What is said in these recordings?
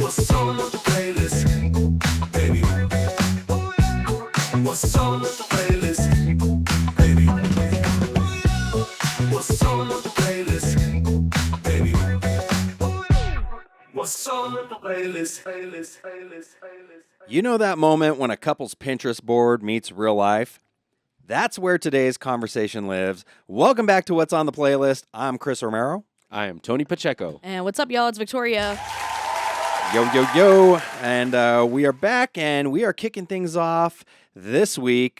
What's on the playlist, baby? What's on the playlist, baby? What's on the playlist, baby? What's on the playlist? You know that moment when a couple's Pinterest board meets real life? That's where today's conversation lives. Welcome back to What's on the Playlist. I'm Chris Romero. I am Tony Pacheco. And what's up, y'all? It's Victoria. Yo, yo, yo. And we are back, and we are kicking things off this week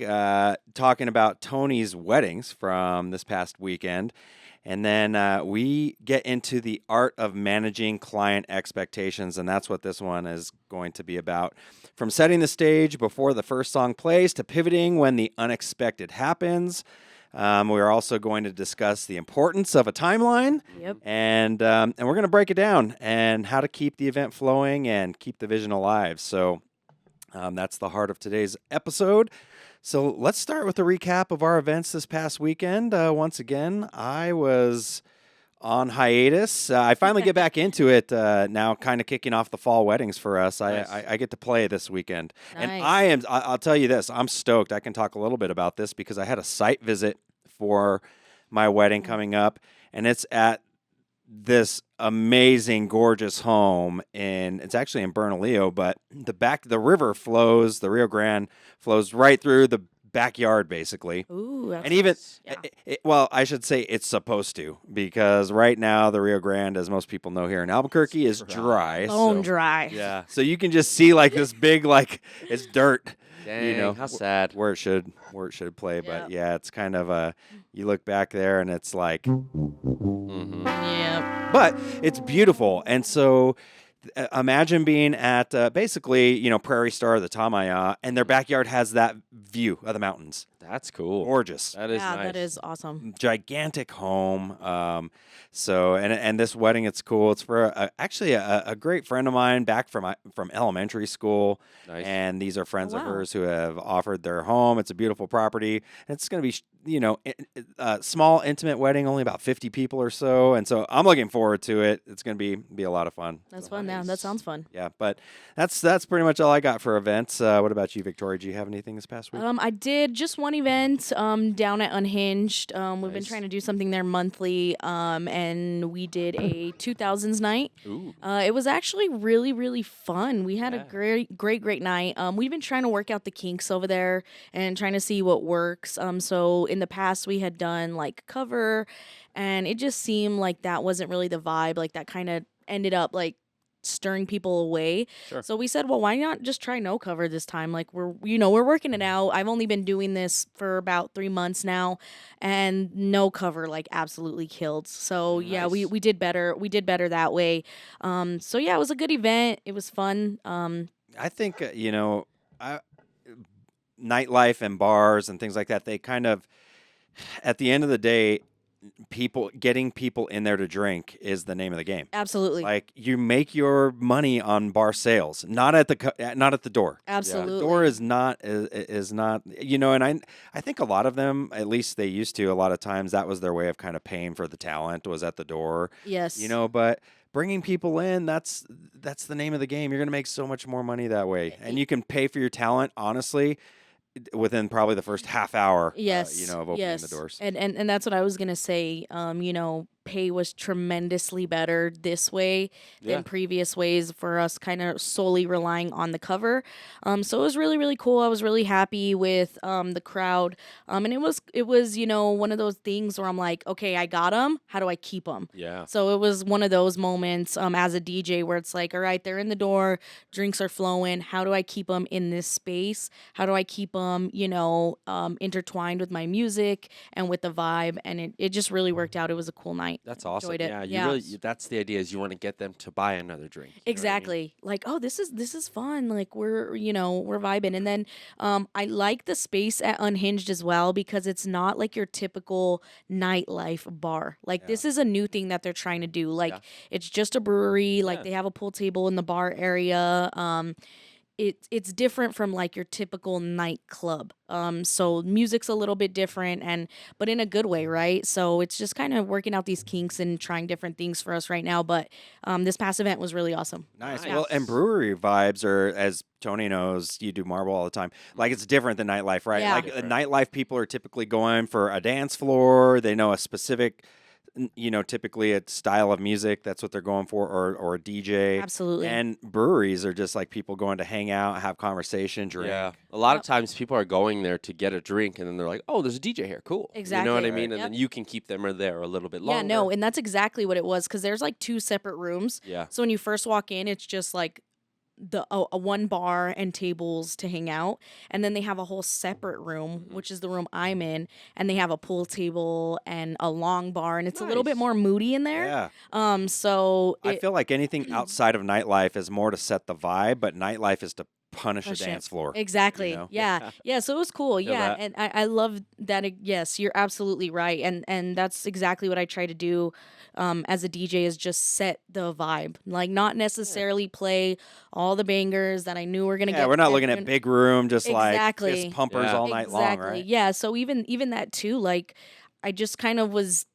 talking about Tony's weddings from this past weekend. And then we get into the art of managing client expectations, and that's what this one is going to be about. From setting the stage before the first song plays to pivoting when the unexpected happens. We're also going to discuss the importance of a timeline, Yep. and we're going to break it down and how to keep the event flowing and keep the vision alive. So that's the heart of today's episode. So let's start with a recap of our events this past weekend. Once again, I was on hiatus. I finally get back into it now, kind of kicking off the fall weddings for us. Nice. I get to play this weekend. And Nice. I'll tell you this, I'm stoked. I can talk a little bit about this because I had a site visit for my wedding coming up, and it's at this amazing, gorgeous home it's actually in Bernalillo, but the river flows, the Rio Grande flows right through the backyard, basically. Ooh. That's And even, yeah. well, I should say it's supposed to, because right now the Rio Grande, as most people know here in Albuquerque, is dry. Bone so- dry. Yeah, so you can just see like this big, like it's dirt. Dang, how sad. Where it should play, but Yep. yeah, it's kind of you look back there and it's like, Mm-hmm. Yeah. but it's beautiful. And so imagine being at basically, Prairie Star, the Tamaya, and their backyard has that view of the mountains. That's cool. Gorgeous. That is Yeah, nice. that is awesome. Gigantic home. So and this wedding, it's cool. It's for actually a great friend of mine back from elementary school. Nice. And these are friends of wow. hers who have offered their home. It's a beautiful property. It's going to be, a small, intimate wedding, only about 50 people or so. And so I'm looking forward to it. It's going to be a lot of fun. That's fun. Yeah, that sounds fun. Yeah, but that's pretty much all I got for events. What about you, Victoria? Do you have anything this past week? I did just one event down at Unhinged. We've been Nice. trying to do something there monthly, and we did a 2000s night. Ooh. It was actually really, really fun. We had Yeah. a great night. We've been trying to work out the kinks over there and trying to see what works. So in the past, we had done like cover, and it just seemed like that wasn't really the vibe. Like that kind of ended up like stirring people away. Sure. So we said, well, why not just try no cover this time? Like we're working it out. I've only been doing this for about 3 months now, and no cover like absolutely killed. So yeah, Nice. we did better. We did better that way. So yeah, it was a good event. It was fun. I think nightlife and bars and things like that, they kind of, at the end of the day, getting people in there to drink is the name of the game. Absolutely. Like you make your money on bar sales, not at the door. Absolutely. The door is not, and I think a lot of them, at least they used to, a lot of times that was their way of kind of paying for the talent, was at the door. Yes. But bringing people in, that's the name of the game. You're going to make so much more money that way. And you can pay for your talent, honestly, within probably the first half hour, Yes. of opening yes. the doors. And that's what I was gonna say. Pay was tremendously better this way Yeah. than previous ways for us kind of solely relying on the cover. So it was really, really cool. I was really happy with the crowd. And it was one of those things where I'm like, okay, I got them. How do I keep them? Yeah. So it was one of those moments as a DJ where it's like, all right, they're in the door, drinks are flowing. How do I keep them in this space? How do I keep them, intertwined with my music and with the vibe? And it just really worked out. It was a cool night. That's awesome. Enjoyed it. Yeah, you Yeah. really. That's the idea. Is you want to get them to buy another drink. You know what I mean? Exactly. Like, oh, this is fun. Like we're vibing. And then I like the space at Unhinged as well because it's not like your typical nightlife bar. Like this is a new thing that they're trying to do. Like Yeah. it's just a brewery. Like Yeah. they have a pool table in the bar area. it's different from like your typical nightclub. So music's a little bit different, but in a good way, right? So it's just kind of working out these kinks and trying different things for us right now. But this past event was really awesome. Nice. Nice. Well, and brewery vibes are, as Tony knows, you do Marble all the time. Like it's different than nightlife, right? Yeah. Like nightlife people are typically going for a dance floor. They know a specific, typically a style of music. That's what they're going for, or a DJ. Absolutely. And breweries are just like people going to hang out, have conversation, drink. Yeah. A lot of times people are going there to get a drink and then they're like, oh, there's a DJ here. Cool. You know what I Exactly. mean? And Yep. then you can keep them there a little bit longer. Yeah, no, and that's exactly what it was because there's like 2 separate rooms. Yeah. So when you first walk in, it's just like a one bar and tables to hang out, and then they have a whole separate room, which is the room I'm in, and they have a pool table and a long bar, and it's a little bit Nice. more moody in there. Yeah. So I feel like anything outside of nightlife is more to set the vibe, but nightlife is to punish a Push it. dance floor. Exactly. know? Yeah. Yeah. So it was cool. Feel Yeah. that. And I love that. Yes, you're absolutely right. And that's exactly what I try to do as a DJ is just set the vibe. Like not necessarily play all the bangers that I knew were gonna Yeah, get. we're not looking at everyone- big room, just like Exactly. fist pumpers Yeah. all night long, Exactly. right? Yeah. So even that too, like I just kind of was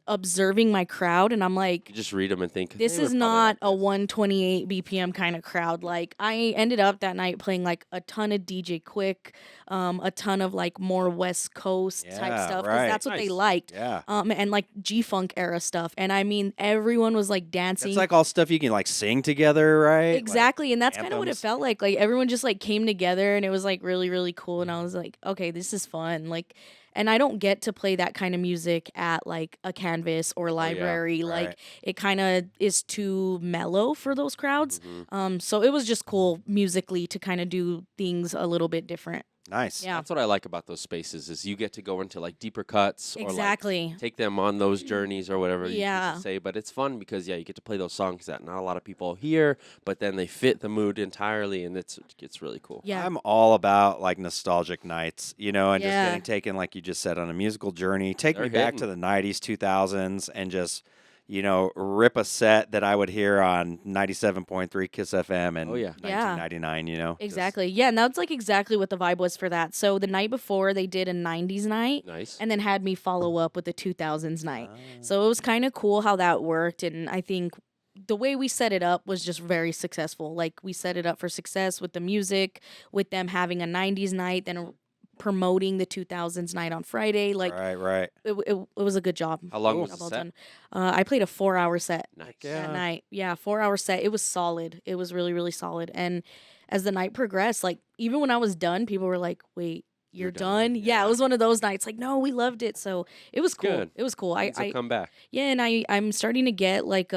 observing my crowd and I'm like, You just read them and think, this "They were is probably not like a this." 128 BPM kind of crowd. Like I ended up that night playing like a ton of DJ Quick, a ton of like more West Coast type Yeah, stuff because right. that's what they Nice. liked. Yeah. And like G-Funk era stuff. And I mean, everyone was like dancing. It's like all stuff you can like sing together, right? Like, Exactly, and that's kind of what it anthems. felt like. Like everyone just like came together, and it was like really, really cool. And I was like, okay, this is fun. Like, and I don't get to play that kind of music at like a Canvas or library. Like right. it kind of is too mellow for those crowds. Mhm. So it was just cool musically to kind of do things a little bit different. Nice. Yeah, That's what I like about those spaces is you get to go into like deeper cuts or like exactly. take them on those journeys or whatever you Yeah. could say. But it's fun because you get to play those songs that not a lot of people hear, but then they fit the mood entirely, and it gets really cool. Yeah, I'm all about like nostalgic nights, and just Yeah. getting taken, like you just said, on a musical journey. Take me They're back to the 90s, 2000s, and just, rip a set that I would hear on 97.3 Kiss FM in Oh, yeah. 1999, Just- exactly. Yeah, and that's like exactly what the vibe was for that. So the night before they did a 90s night. Nice. And then had me follow up with a 2000s night. Ah. So it was kind of cool how that worked. And I think the way we set it up was just very successful. Like we set it up for success with the music, with them having a 90s night, then promoting the 2000s night on Friday. Like right. it was a good job. How long Cool. was the Well set? done. I played a 4-hour set Nice. Yeah. that night. Yeah, 4-hour set. It was solid. It was really, really solid. And as the night progressed, like even when I was done, people were like, wait, you're done? Yeah, it was one of those nights. Like, no, we loved it. So it was cool. Good. It was cool. Means they'll come back. Yeah, and I'm starting to get like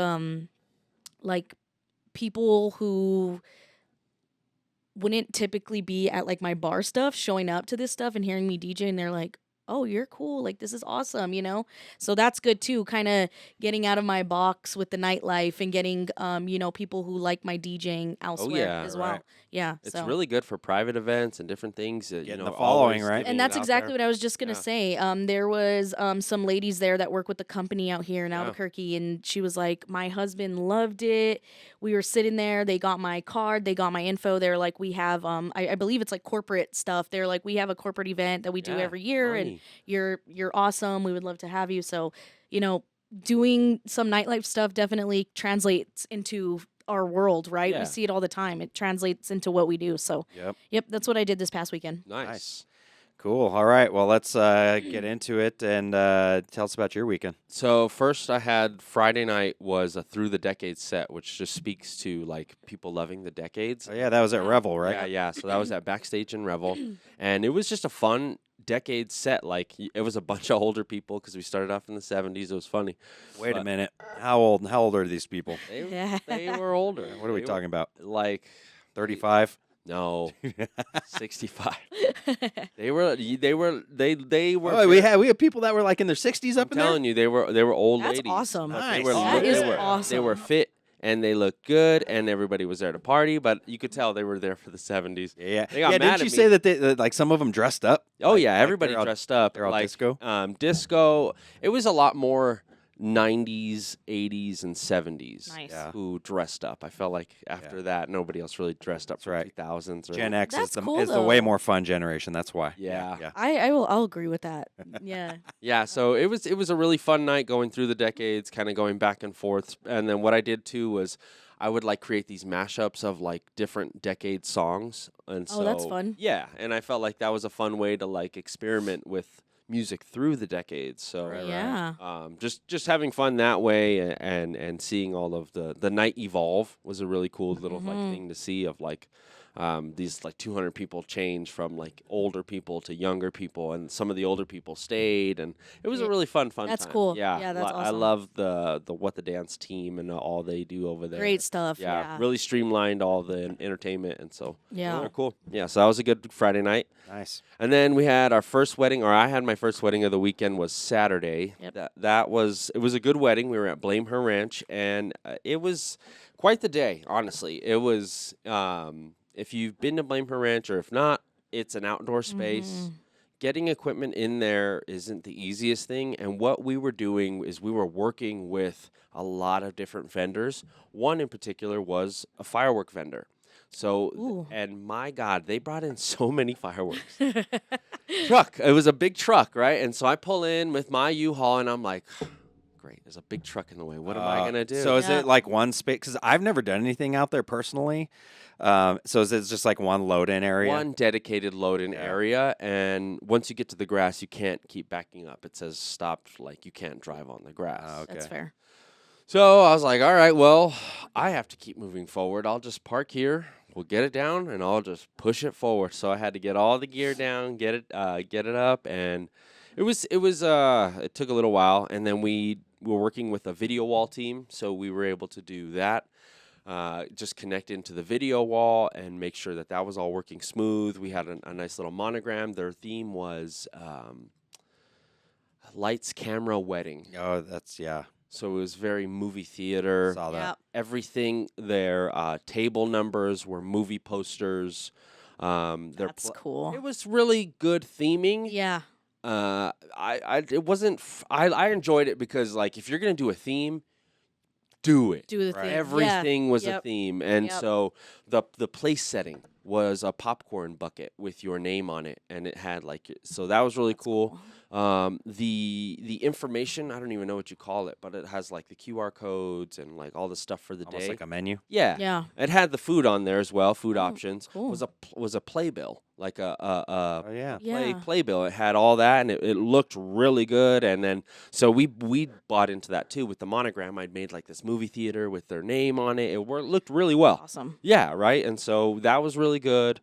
people who wouldn't typically be at like my bar stuff showing up to this stuff and hearing me DJ and they're like, oh, you're cool. Like, this is awesome, So that's good too, kind of getting out of my box with the nightlife and getting, people who like my DJing elsewhere yeah, as well. right. Yeah. It's so. really good for private events and different things. Getting the following, always right? getting And it that's out exactly there. what I was just gonna Yeah. say. There was some ladies there that work with the company out here in Yeah. Albuquerque, and she was like, "My husband loved it. We were sitting there. They got my card. They got my info. They're like, we have I believe it's like corporate stuff. They're like, we have a corporate event that we do Yeah, every year, and money. you're awesome. We would love to have you. So, doing some nightlife stuff definitely translates into our world, right? Yeah. We see it all the time. It translates into what we do. So, Yep. that's what I did this past weekend. Nice. Cool. All right. Well, let's get into it and tell us about your weekend. So first, I had Friday night was a Through the Decades set, which just speaks to like people loving the decades. Oh, yeah, that was at Revel, right? Yeah, yeah. So that was at Backstage in Revel, and it was just a fun decade set. Like it was a bunch of older people because we started off in the '70s. It was funny. Wait a But- minute. How old are these people? They were older. What are we They talking about? were, Like 35? no, 65. They were. Oh, we had people that were like in their 60s I'm up in there? telling you, they were old That's ladies. awesome. but Nice. They were, That they is were, They awesome. were fit and they looked good, and everybody was there to party. But you could tell they were there for the '70s. Yeah. They got Yeah, mad didn't at you me. say that like some of them dressed up? Oh Like- yeah, like everybody they're all- dressed up. they're all like, disco? Disco. It was a lot more 90s, 80s, and 70s Nice. Yeah. who dressed up. I felt like after that, nobody else really dressed up for right. 2000s. Or Gen X is That's the cool, is the way though. more fun generation. That's why. Yeah. Yeah. I'll agree with that. Yeah. Yeah, so it was a really fun night going through the decades, kind of going back and forth. And then what I did too was I would like create these mashups of like different decade songs. And Oh, that's so- fun. Yeah, and I felt like that was a fun way to like experiment with music through the decades. So Yeah. just having fun that way, and seeing all of the night evolve was a really cool little like thing to see of like these like 200 people change from like older people to younger people, and some of the older people stayed, and it was a really fun That's time. cool. Yeah, Yeah, that's I awesome. love the What the Dance team and all they do over there. Great stuff. Yeah, Yeah. really streamlined all the entertainment, and so Yeah. they're cool. Yeah, so that was a good Friday night. Nice. And then we had our first wedding, or I had my first wedding of the weekend was Saturday. Yep. It was a good wedding. We were at Blame Her Ranch, and it was quite the day. Honestly, it was. If you've been to Blame Her Ranch, or if not, it's an outdoor space. Getting equipment in there isn't the easiest thing. And what we were doing is we were working with a lot of different vendors. One in particular was a firework vendor. So, Ooh. and my God, they brought in so many fireworks. Truck. It was a big truck, right? And so I pull in with my U-Haul, and I'm like, great, there's a big truck in the way. What am I going to do? So is Yeah. it like one space? Because I've never done anything out there personally. So is it just like one load-in area? One dedicated load-in Yeah. area, and once you get to the grass, you can't keep backing up. It says stop, like you can't drive on the grass. Okay. That's fair. So I was like, all right, well, I have to keep moving forward. I'll just park here. We'll get it down, and I'll just push it forward. So I had to get all the gear down, get it up, and it took a little while. And then we were working with a video wall team, so we were able to do that. Just connect into the video wall and make sure that was all working smooth. We had a nice little monogram. Their theme was lights, camera, wedding. Oh, that's yeah. So it was very movie theater. Saw that. Yeah. Everything, their table numbers were movie posters. That's cool. It was really good theming. Yeah. It wasn't. I enjoyed it because like if you're gonna do a theme, do it. Do the Right. thing. Everything was a Yep. theme, and Yep. so the place setting was a popcorn bucket with your name on it, and it had like so that was really cool. The information, I don't even know what you call it, but it has like the QR codes and like all the stuff for the Almost day. like a menu. Yeah. Yeah. It had the food on there as well, food options. cool. Was a playbill, like a Oh yeah. Yeah. playbill. It had all that, and it looked really good. And then so we bought into that too with the monogram. I'd made like this movie theater with their name on it. It looked really well. Awesome. Yeah, right. And so that was really good.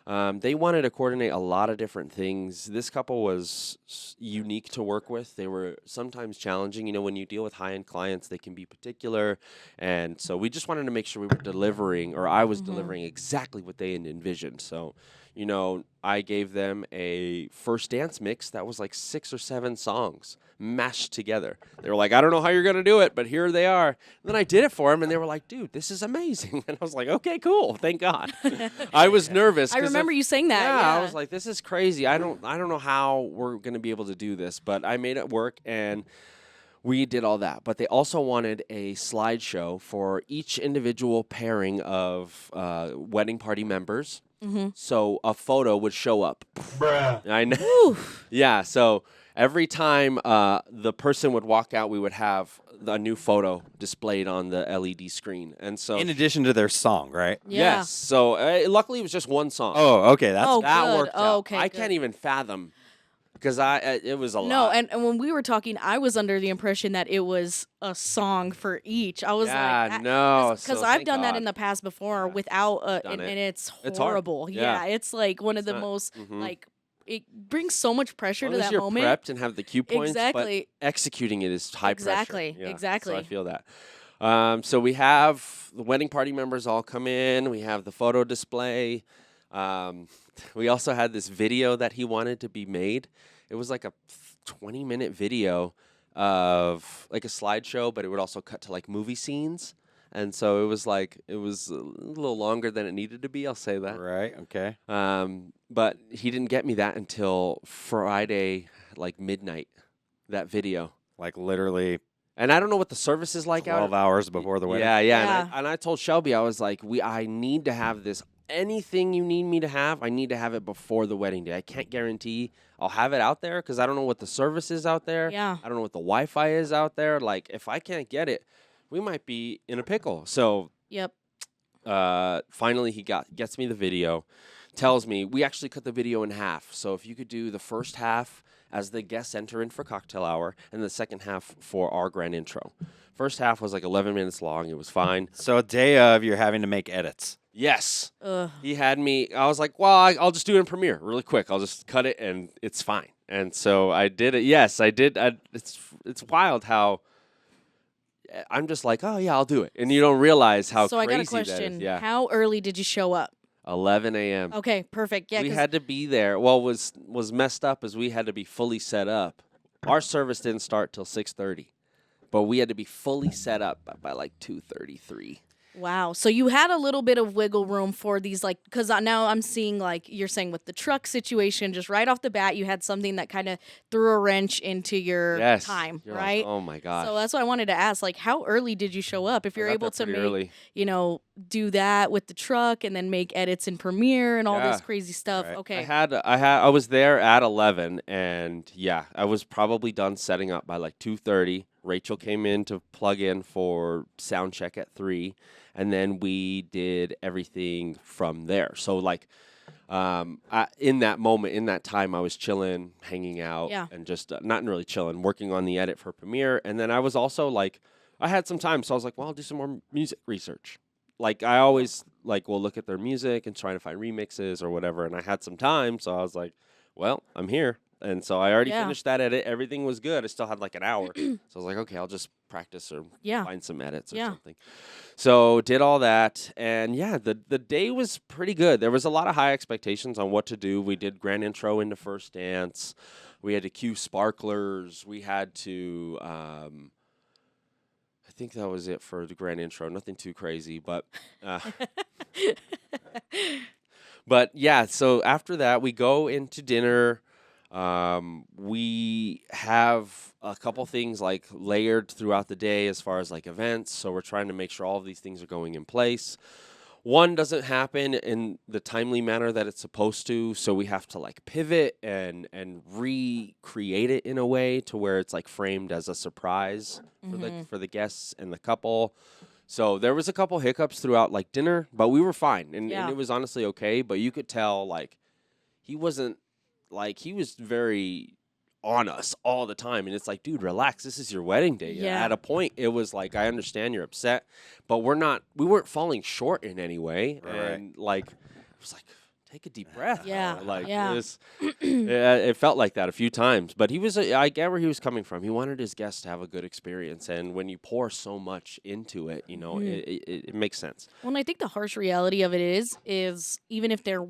They wanted to coordinate a lot of different things. This couple was unique to work with. They were sometimes challenging. You know, when you deal with high-end clients, they can be particular. And so we just wanted to make sure we were delivering, or I was delivering exactly what they had envisioned. So, you know, I gave them a first dance mix that was like 6 or 7 songs mashed together. They were like, I don't know how you're going to do it, but here they are. And then I did it for them, and they were like, dude, this is amazing. And I was like, okay, cool. Thank God. I was nervous. I 'cause remember if- you saying that. yeah, Yeah. I was like, this is crazy. I don't know how we're going to be able to do this, but I made it work, and we did all that. But they also wanted a slideshow for each individual pairing of wedding party members. So a photo would show up. Bruh. I know. Oof. Yeah, so every time the person would walk out, we would have a new photo displayed on the LED screen. And so In addition to their song, right? Yeah. yes. So luckily it was just one song. Oh, okay. That's Oh, that good. worked Oh, out. okay, I good. can't even fathom because it was a No, lot. and when we were talking, I was under the impression that it was a song for each. I was yeah, like, no, because so I've thank done that God. in the past before Yeah. without, Done and it. it's It's hard. horrible. Yeah. It's like one of It's the not- most Mhm. like it brings so much pressure As to long as that you're moment. prepped and have the cue points, Exactly. but executing it is high Exactly, pressure. Yeah, exactly. So I feel that. So we have the wedding party members all come in. We have the photo display. We also had this video that he wanted to be made. It was like a 20-minute video of like a slideshow, but it would also cut to like movie scenes. And so it was a little longer than it needed to be. I'll say that. right. Okay. But he didn't get me that until Friday, like midnight. That video. Like literally And I don't know what the service is like 12 hours before the wedding. Yeah. Yeah. And I told Shelby, I was like, I need to have this. Anything you need me to have, I need to have it before the wedding day. I can't guarantee I'll have it out there because I don't know what the service is out there. Yeah. I don't know what the Wi-Fi is out there. Like, if I can't get it, we might be in a pickle. So Yep. finally he gets me the video, tells me we actually cut the video in half. So if you could do the first half as the guests enter in for cocktail hour and the second half for our grand intro. First half was like 11 minutes long. It was fine. So a day of, you're having to make edits. Yes. Ugh. He had me. I was like, well, I'll just do it in Premiere really quick. I'll just cut it and it's fine. And so I did it. Yes, I did. It's wild how I'm just like, oh, yeah, I'll do it. And you don't realize how So I crazy got a question. that is. Yeah. How early did you show up? 11 a.m. Okay, perfect. Yeah, we 'cause- had to be there. Well, was messed up is we had to be fully set up. Our service didn't start till 6:30, but we had to be fully set up by like 2:33. wow. So you had a little bit of wiggle room for these, like, because now I'm seeing, like, you're saying with the truck situation, just right off the bat, you had something that kind of threw a wrench into your Yes. time, You're like, right? oh my gosh. So that's why I wanted to ask, like, how early did you show up? If you're I got able there to pretty make, early. do that with the truck and then make edits in Premiere and all this Yeah. crazy stuff. Right. Okay. I was there at 11, and yeah, I was probably done setting up by like 2:30. Rachel came in to plug in for sound check at 3, and then we did everything from there. So like, in that moment, in that time, I was chilling, hanging out, Yeah. and just not really chilling, working on the edit for Premiere. And then I was also like, I had some time, so I was like, well, I'll do some more music research. Like I always like will look at their music and try to find remixes or whatever. And I had some time, so I was like, well, I'm here. And so I already Yeah. finished that edit. Everything was good. I still had like an hour. So I was like, okay, I'll just practice or Yeah. find some edits or Yeah. something. So did all that. And yeah, the day was pretty good. There was a lot of high expectations on what to do. We did grand intro into first dance. We had to cue sparklers. We had to, I think that was it for the grand intro. Nothing too crazy, but but yeah, so after that, we go into dinner. We have a couple things like layered throughout the day as far as like events. So we're trying to make sure all of these things are going in place. One doesn't happen in the timely manner that it's supposed to, so we have to like pivot and recreate it in a way to where it's like framed as a surprise for the guests and the couple. So there was a couple hiccups throughout like dinner, but we were fine, and Yeah. it was honestly okay. But you could tell like he wasn't like he was very on us all the time, and it's like, dude, relax, this is your wedding day. Yeah. At a point it was like, I understand you're upset, but we weren't falling short in any way. Right. And like it was like, take a deep breath. Yeah, like yeah. it felt like that a few times, but I get where he was coming from. He wanted his guests to have a good experience, and when you pour so much into it, you know, it makes sense. Well, and I think the harsh reality of it is even if there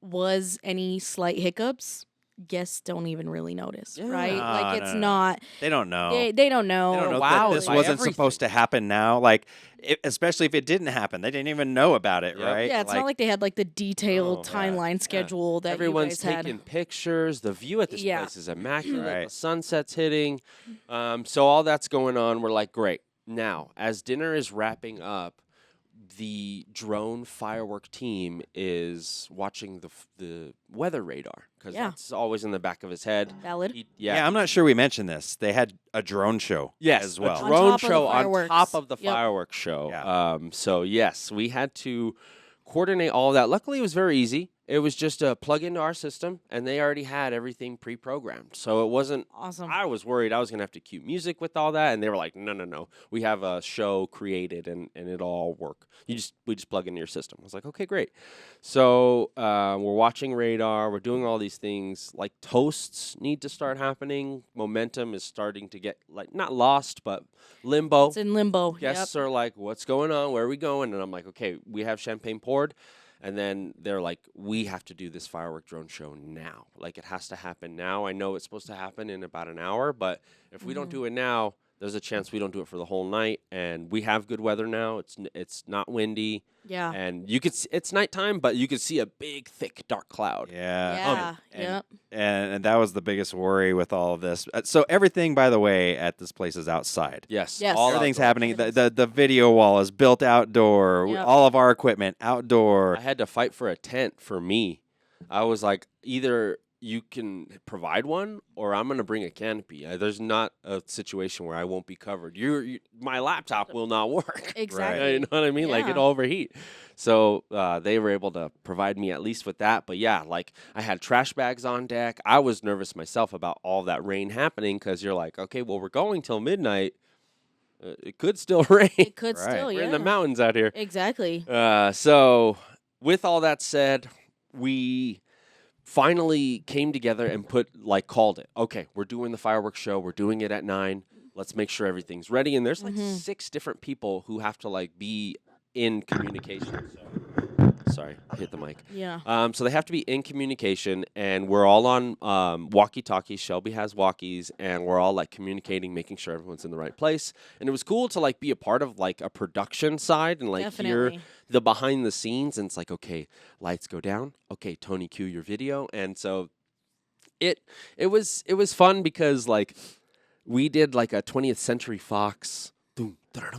was any slight hiccups, guests don't even really notice, Yeah. right? No, Like it's no. not. They don't know. They don't know. They don't know Wow, that this by wasn't supposed to happen now. Like, especially if it didn't happen, they didn't even know about it, Yep. right? Yeah, it's not like they had like the detailed Oh, yeah. timeline schedule that Everyone's you guys had. taking pictures. The view at this Yeah. place is immaculate. Right. The sunset's hitting. So all that's going on. We're like, great. Now, as dinner is wrapping up, the drone firework team is watching the weather radar because Yeah. that's always in the back of his head. Valid. Yeah, I'm not sure we mentioned this. They had a drone show Yes, as well. a On drone top of the show on fireworks. top of the Yep. fireworks show. Yeah. So yes, we had to coordinate all that. Luckily, it was very easy. It was just a plug into our system, and they already had everything pre-programmed. So it wasn't. Awesome. I was worried I was gonna have to cue music with all that, and they were like, "No. We have a show created, and it'll all work. We just plug into your system." I was like, "Okay, great." So we're watching radar. We're doing all these things. Like toasts need to start happening. Momentum is starting to get like not lost, but limbo. It's in limbo. Guests are like, "What's going on? Where are we going?" And I'm like, "Okay, we have champagne poured." And then they're like, "We have to do this firework drone show now. Like, it has to happen now. I know it's supposed to happen in about an hour, but if we don't do it now, there's a chance we don't do it for the whole night. And we have good weather now. It's not windy. Yeah. And you could it's nighttime, but you could see a big, thick, dark cloud. Yeah. Yeah. And, Yep. and that was the biggest worry with all of this. So everything, by the way, at this place is outside. Yes. Yes. All Everything's outdoor. happening. The video wall is built outdoor. Yep. All of our equipment outdoor. I had to fight for a tent for me. I was like, either you can provide one or I'm going to bring a canopy. There's not a situation where I won't be covered. My laptop will not work. Exactly. You know what I mean? Like, Yeah. it'll overheat. So they were able to provide me at least with that. But yeah, like I had trash bags on deck. I was nervous myself about all that rain happening because you're like, okay, well, we're going till midnight. It could still rain. It could Right. still, We're yeah. in the mountains out here. Exactly. So with all that said, we finally came together and called it. Okay, we're doing the fireworks show. We're doing it at 9. Let's make sure everything's ready. And there's like 6 different people who have to like be in communication. Sorry, hit the mic. Yeah. So they have to be in communication, and we're all on walkie-talkies. Shelby has walkies, and we're all like communicating, making sure everyone's in the right place. And it was cool to like be a part of like a production side and like hear Definitely. the behind the scenes. And it's like, okay, lights go down. Okay, Tony, cue your video. And so it was fun because like we did like a 20th Century Fox. Right,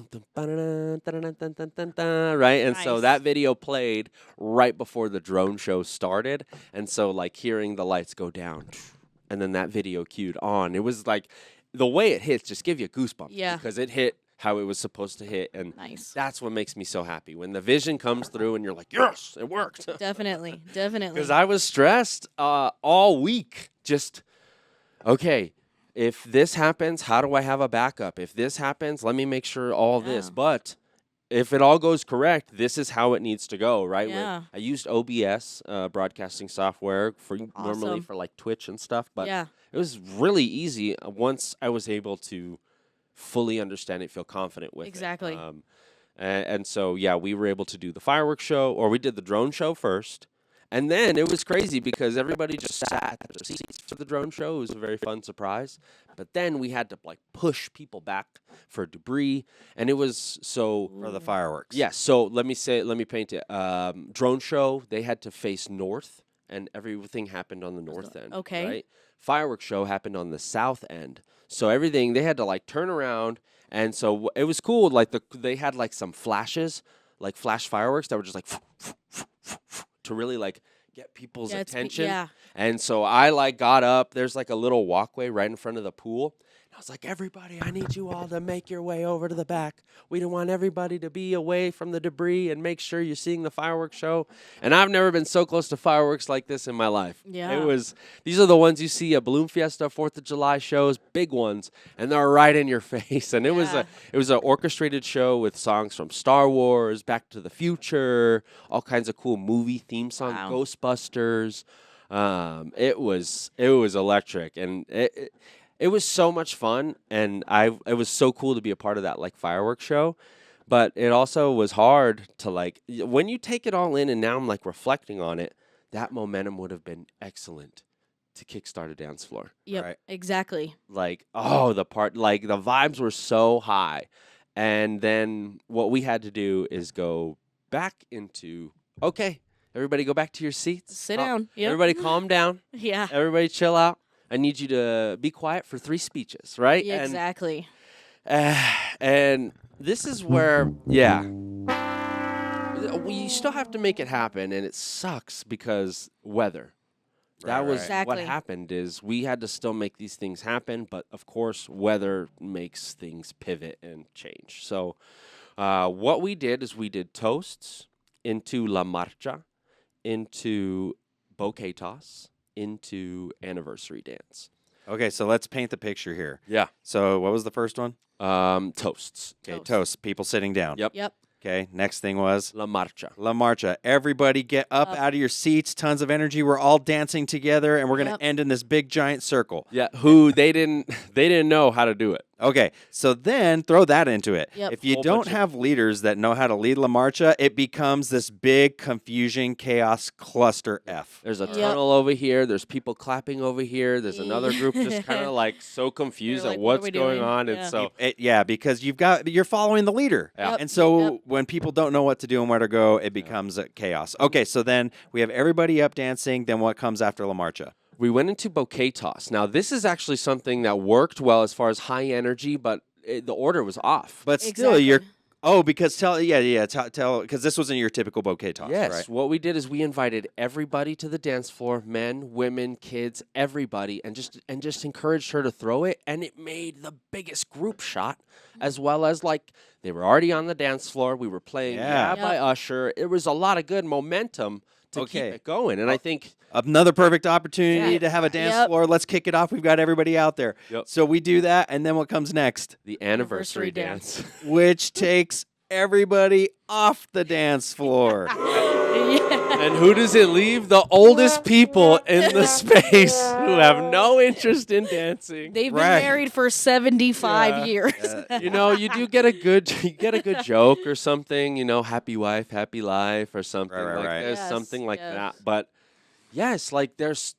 and so Nice. that video played right before the drone show started, and so like hearing the lights go down, and then that video cued on. It was like the way it hits just give you goosebumps, Yeah. because it hit how it was supposed to hit, and Nice. that's what makes me so happy when the vision comes through, and you're like, yes, it worked. Definitely. Definitely. Because I was stressed all week. Just, okay, if this happens, how do I have a backup? If this happens, let me make sure all this. Yeah. But if it all goes correct, this is how it needs to go, right? Yeah. I used OBS, broadcasting software, for normally Awesome. for like Twitch and stuff. But Yeah. it was really easy once I was able to fully understand it, feel confident with Exactly. it. And so, yeah, we were able to do the fireworks show, or we did the drone show first. And then it was crazy because everybody just sat at their seats for the drone show. It was a very fun surprise. But then we had to like push people back for debris. And it was so... For the fireworks. Yeah, so let me paint it. Drone show, they had to face north, and everything happened on the north end. Okay. Right? Fireworks show happened on the south end. So everything, they had to like turn around, and so it was cool. Like they had like some flashes, like flash fireworks that were just like to really like get people's attention. Yeah. And so I like got up. There's like a little walkway right in front of the pool. And I was like, everybody, I need you all to make your way over to the back. We don't want everybody to be away from the debris, and make sure you're seeing the fireworks show. And I've never been so close to fireworks like this in my life. Yeah. These are the ones you see at Balloon Fiesta, 4th of July shows, big ones, and they're right in your face. And it was an orchestrated show with songs from Star Wars, Back to the Future, all kinds of cool movie theme songs, Wow. Ghostbusters. It was electric, and it was so much fun, and it was so cool to be a part of that like fireworks show. But it also was hard to like when you take it all in, and now I'm like reflecting on it. That momentum would have been excellent to kickstart a dance floor. Yep. Right. Exactly. Like, oh, the vibes were so high, and then what we had to do is go back into okay. Everybody go back to your seats. Sit down. Yep. Everybody calm down. Yeah. Everybody chill out. I need you to be quiet for 3 speeches, right? Yeah, exactly. And this is where, yeah, you still have to make it happen, and it sucks because weather. That Right, was right. what Exactly. happened is we had to still make these things happen, but of course weather makes things pivot and change. So what we did is we did toasts into La Marcha, into bouquet toss, into anniversary dance. Okay, so let's paint the picture here. Yeah. So what was the first one? Toasts. Okay, Toast. toast. People sitting down. Yep. Yep. Okay, next thing was La Marcha. La Marcha. Everybody get up Up. out of your seats. Tons of energy. We're all dancing together, and we're gonna Yep. end in this big giant circle. Yeah, who they didn't know how to do it. Okay, so then throw that into it. Yep. If you Whole don't bunch of- have leaders that know how to lead La Marcha, it becomes this big confusion, chaos cluster F. There's a Yep. tunnel over here. There's people clapping over here. There's another group just kind of like so confused like, at what are what's we going doing? on. Yeah. And so Yeah, because you're following the leader. Yeah. Yep. And so Yep. when people don't know what to do and where to go, it becomes chaos. Okay, so then we have everybody up dancing. Then what comes after La Marcha? we went into bouquet toss. Now, this is actually something that worked well as far as high energy, but the order was off. But still, you're Exactly. because tell because this wasn't your typical bouquet toss, Yes, right? what we did is we invited everybody to the dance floor, men, women, kids, everybody, and just encouraged her to throw it, and it made the biggest group shot, as well as like they were already on the dance floor. We were playing Yeah. by Usher. There was a lot of good momentum to keep Okay. it going, and I think Another perfect opportunity Yeah. to have a dance Yep. floor. Let's kick it off. We've got everybody out there. Yep. So we do that, and then what comes next? the anniversary Anniversary dance. Which takes everybody off the dance floor. Yeah. And who does it leave? The oldest people in the space who have no interest in dancing. They've been Right. married for 75 Yeah. years. You know, you do get a good joke or something, you know, happy wife, happy life or something. Right, like right. there's Yes, something like yes. that. But yes, like there's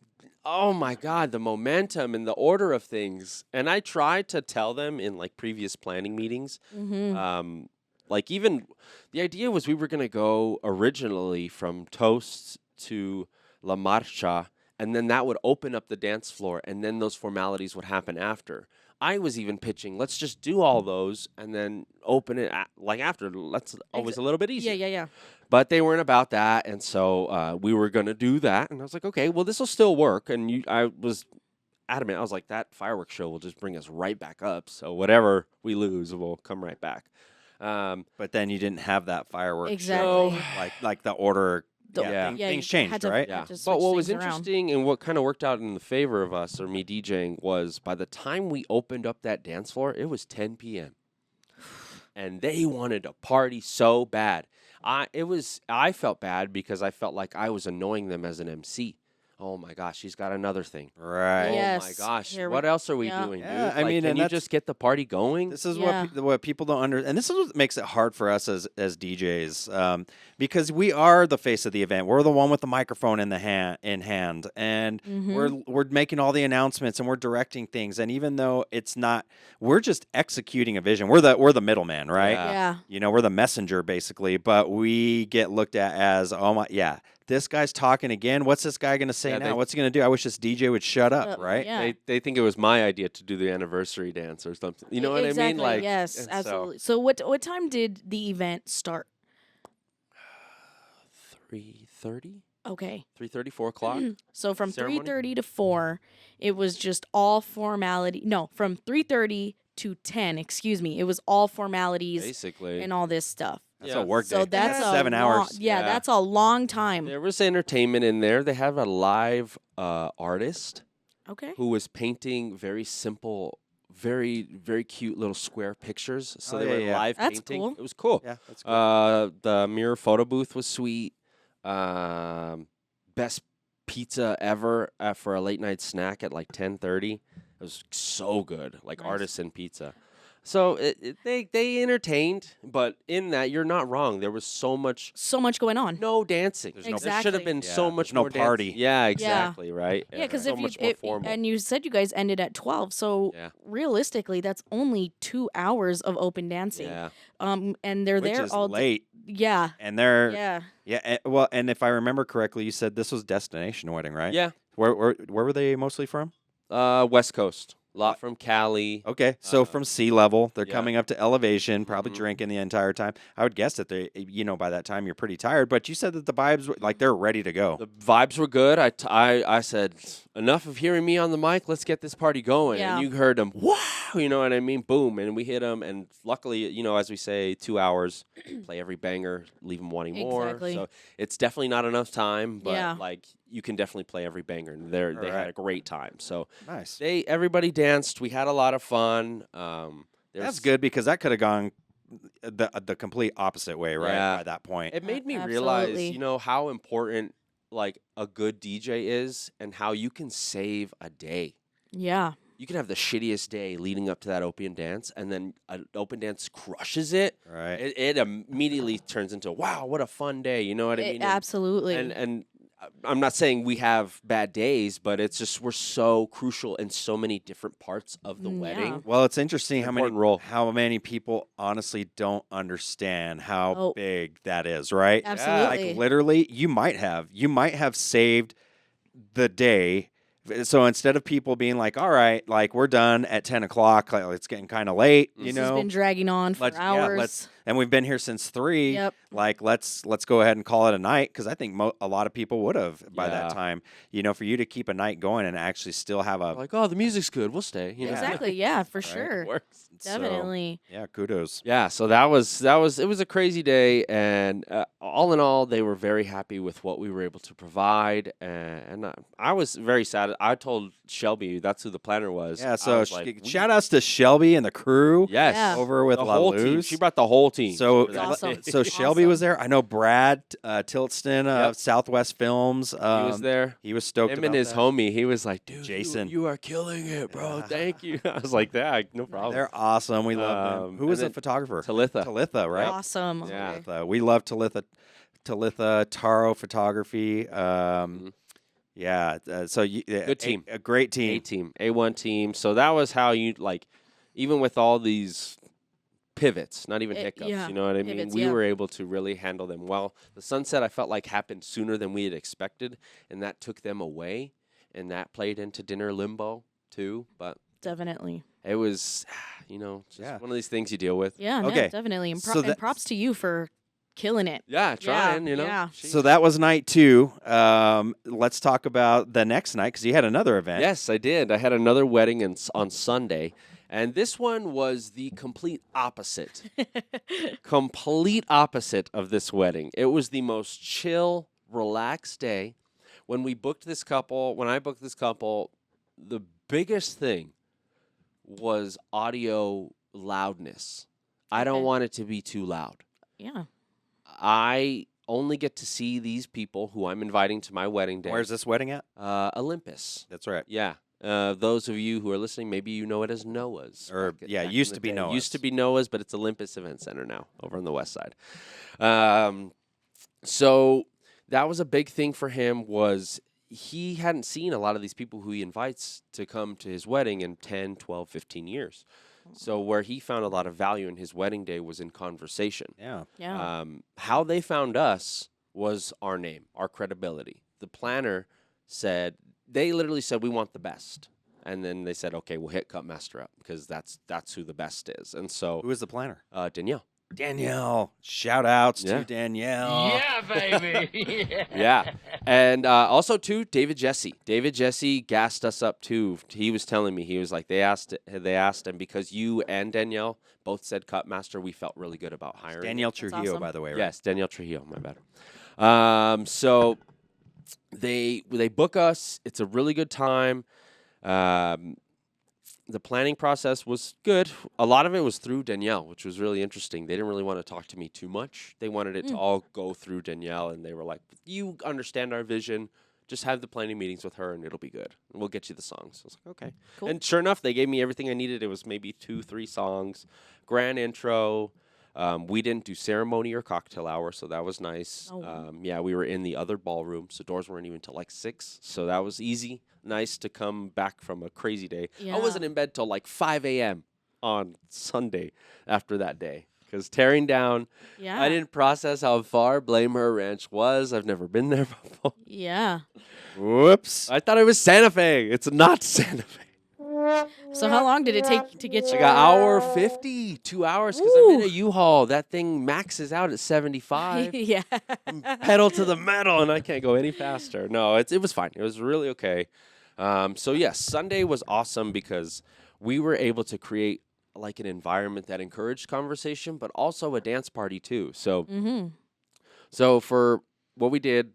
oh my God, the momentum and the order of things. And I tried to tell them in like previous planning meetings. Mm-hmm. Like even the idea was we were gonna go originally from toasts to La Marcha, and then that would open up the dance floor, and then those formalities would happen after. I was even pitching, let's just do all those and then open it like after. That's always a little bit easier. Yeah. But they weren't about that, and so we were gonna do that, and I was like, okay, well this will still work. And I was adamant. I was like, that fireworks show will just bring us right back up. So whatever we lose, we'll come right back. But then you didn't have that fireworks Exactly. show. Like the order. Yeah. Things you changed, had to- right? Yeah. had to But switch what was things around. interesting and what kind of worked out in the favor of us or me DJing was by the time we opened up that dance floor, it was 10 p.m. And they wanted to party so bad. I felt bad because I felt like I was annoying them as an MC. Oh my gosh, she's got another thing. Right. Oh my Yes, gosh, here we- what else are we yeah. doing, dude? Yeah, I Like, mean, can and you that's- just get the party going? This is Yeah. what people don't understand, and this is what makes it hard for us as DJs, because we are the face of the event. We're the one with the microphone in hand, and we're making all the announcements and we're directing things. And even though it's not, we're just executing a vision. We're the middleman, right? Yeah. Yeah. You know, we're the messenger basically, but we get looked at as, oh my, yeah, this guy's talking again. What's this guy going to say Yeah, now? they- What's he going to do? I wish this DJ would shut up, right? Yeah. They think it was my idea to do the anniversary dance or something. You know what I mean? Exactly, Like yes, and absolutely. So what time did the event start? 3:30, Okay. 3:30, 4 o'clock. So from Ceremony? 3:30 to 4, it was just all formality. No, from 3:30 to 10, excuse me. It was all formalities Basically, and all this stuff. That's Yeah. a work So day. that's a 7 long- hours. Yeah, Yeah. that's a long time. there was entertainment in there. They have a live artist Okay. who was painting very simple, very very cute little square pictures. So Oh, they yeah, were yeah. live That's painting. cool. It was cool. Yeah, that's cool. The mirror photo booth was sweet. Best pizza ever for a late night snack at like 10:30. It was so good, like Nice. artisan pizza. So they entertained, but in that you're not wrong. There was so much So much going on. no dancing. There's no- There should have been Yeah, so there's much no more party. dancing. Yeah, exactly, right? Yeah, because so if you much more formal. and you said you guys ended at 12, so Yeah. realistically, that's only 2 hours of open dancing. Yeah. And they're Which there is all late, Yeah, and they're yeah. well, and if I remember correctly, you said this was destination wedding, right? Yeah. Where were they mostly from? West Coast. A lot from Cali. Okay, so from sea level, they're yeah. coming up to elevation, probably Mhm. drinking the entire time. I would guess that by that time you're pretty tired. But you said that the vibes, like they're ready to go. The vibes were good. I said, enough of hearing me on the mic. Let's get this party going. Yeah. And you heard them, wow, you know what I mean? Boom. And we hit them. And luckily, you know, as we say, 2 hours, play every banger, leave them wanting more. Exactly. So it's definitely not enough time, but Yeah. like you can definitely play every banger. And they had Alright. a great time. So Nice. everybody danced. We had a lot of fun. That's good because that could have gone the complete opposite way, right? Yeah. By that point. It made me realize, Absolutely. you know, how important like a good DJ is and how you can save a day. Yeah. you can have the shittiest day leading up to that open dance, and then an open dance crushes it. Right. It immediately turns into, wow, what a fun day. You know what I mean? Absolutely. And I'm not saying we have bad days, but it's just we're so crucial in so many different parts of the Yeah. wedding. Well, it's interesting Important role. how many people honestly don't understand how Oh. big that is, right? Absolutely. Like literally, you might have saved the day. So instead of people being like, "All right, like we're done at 10 o'clock, like, it's getting kind of late," This has been dragging on for let's hours. and we've been here since 3. Yep. Like let's go ahead and call it a night, because I think a lot of people would have by that Yeah. time. For you to keep a night going and actually still have a Like, oh, the music's good. We'll stay. You know? Exactly. Yeah, for It sure. works. Definitely. yeah, kudos. Yeah, so that was it was a crazy day, and all in all, they were very happy with what we were able to provide, and I was very sad. I told Shelby, that's who the planner was. Yeah, I so was like, shout outs to Shelby and the crew. yes, Yeah. Over with the La whole team. Luz. She brought the whole team. So, for that Awesome. day. so Shelby was Awesome. there. I know Brad Tiltston of Yep. Southwest Films. He was there. He was stoked Him about and his that. homie. He was like, dude, Jason. you are killing it, bro. Thank you. I was like, yeah, no problem. They're awesome. We love them. Who and was the then photographer? Talitha. Talitha, right? Awesome. Yeah. Talitha. We love Talitha Taro Photography. Yeah. Good team. A great team. A1 team. So that was how you like, even with all these pivots, not even hiccups. yeah, You know what I mean? pivots, We yeah. were able to really handle them well. The sunset, I felt like happened sooner than we had expected, and that took them away, and that played into dinner limbo too. But Definitely. it was, just Yeah. one of these things you deal with. Yeah, no, Okay. definitely. And, So and props to you for killing it. Yeah, trying. yeah. So that was night 2. Let's talk about the next night, because you had another event. Yes, I did. I had another wedding on Sunday, and this one was the complete opposite. Complete opposite of this wedding. It was the most chill, relaxed day. When I booked this couple, the biggest thing was audio loudness. I don't Okay. want it to be too loud. Yeah. I only get to see these people who I'm inviting to my wedding day. Where's this wedding at? Olympus. That's right. Yeah. Those of you who are listening, maybe you know it as Noah's. Or, back yeah, back in used the to be day. Noah's. Used to be Noah's, but it's Olympus Event Center now, over on the west side. So that was a big thing for him, was he hadn't seen a lot of these people who he invites to come to his wedding in 10, 12, 15 years. So where he found a lot of value in his wedding day was in conversation. Yeah. Yeah. How they found us was our name, our credibility. The planner said, they literally said, we want the best. And then they said, okay, we'll hit Cut Master up, because that's who the best is. And so Who was the planner? Danielle. Danielle. Shout outs Yeah. to Danielle. baby. Yeah. And also, too, David Jesse. David Jesse gassed us up, too. He was telling me, he was like, they asked, and because you and Danielle both said Cut Master, we felt really good about hiring. Danielle That's Trujillo, awesome. by the way, right? Yes, Danielle Trujillo, my bad. So they book us. It's a really good time. The planning process was good. A lot of it was through Danielle, which was really interesting. They didn't really want to talk to me too much. They wanted it to all go through Danielle, and they were like, you understand our vision. Just have the planning meetings with her, and it'll be good. And we'll get you the songs. I was like, okay. Cool. And sure enough, they gave me everything I needed. It was maybe 2-3 songs, grand intro. We didn't do ceremony or cocktail hour, so that was nice. Oh. Yeah, we were in the other ballroom, so doors weren't even till like 6, so that was easy. Nice to come back from a crazy day. Yeah. I wasn't in bed till like 5 a.m. on Sunday after that day, because tearing down, Yeah. I didn't process how far Blame Her Ranch was. I've never been there before. Yeah. Whoops. I thought it was Santa Fe. It's not Santa Fe. So how long did it take to get you? Like an hour 50, 2 hours, because I'm in a Ooh. U-Haul. That thing maxes out at 75. Yeah. Pedal to the metal, and I can't go any faster. No, it was fine. It was really okay. So yes, Sunday was awesome because we were able to create like an environment that encouraged conversation, but also a dance party too. So, Mm-hmm. so for what we did,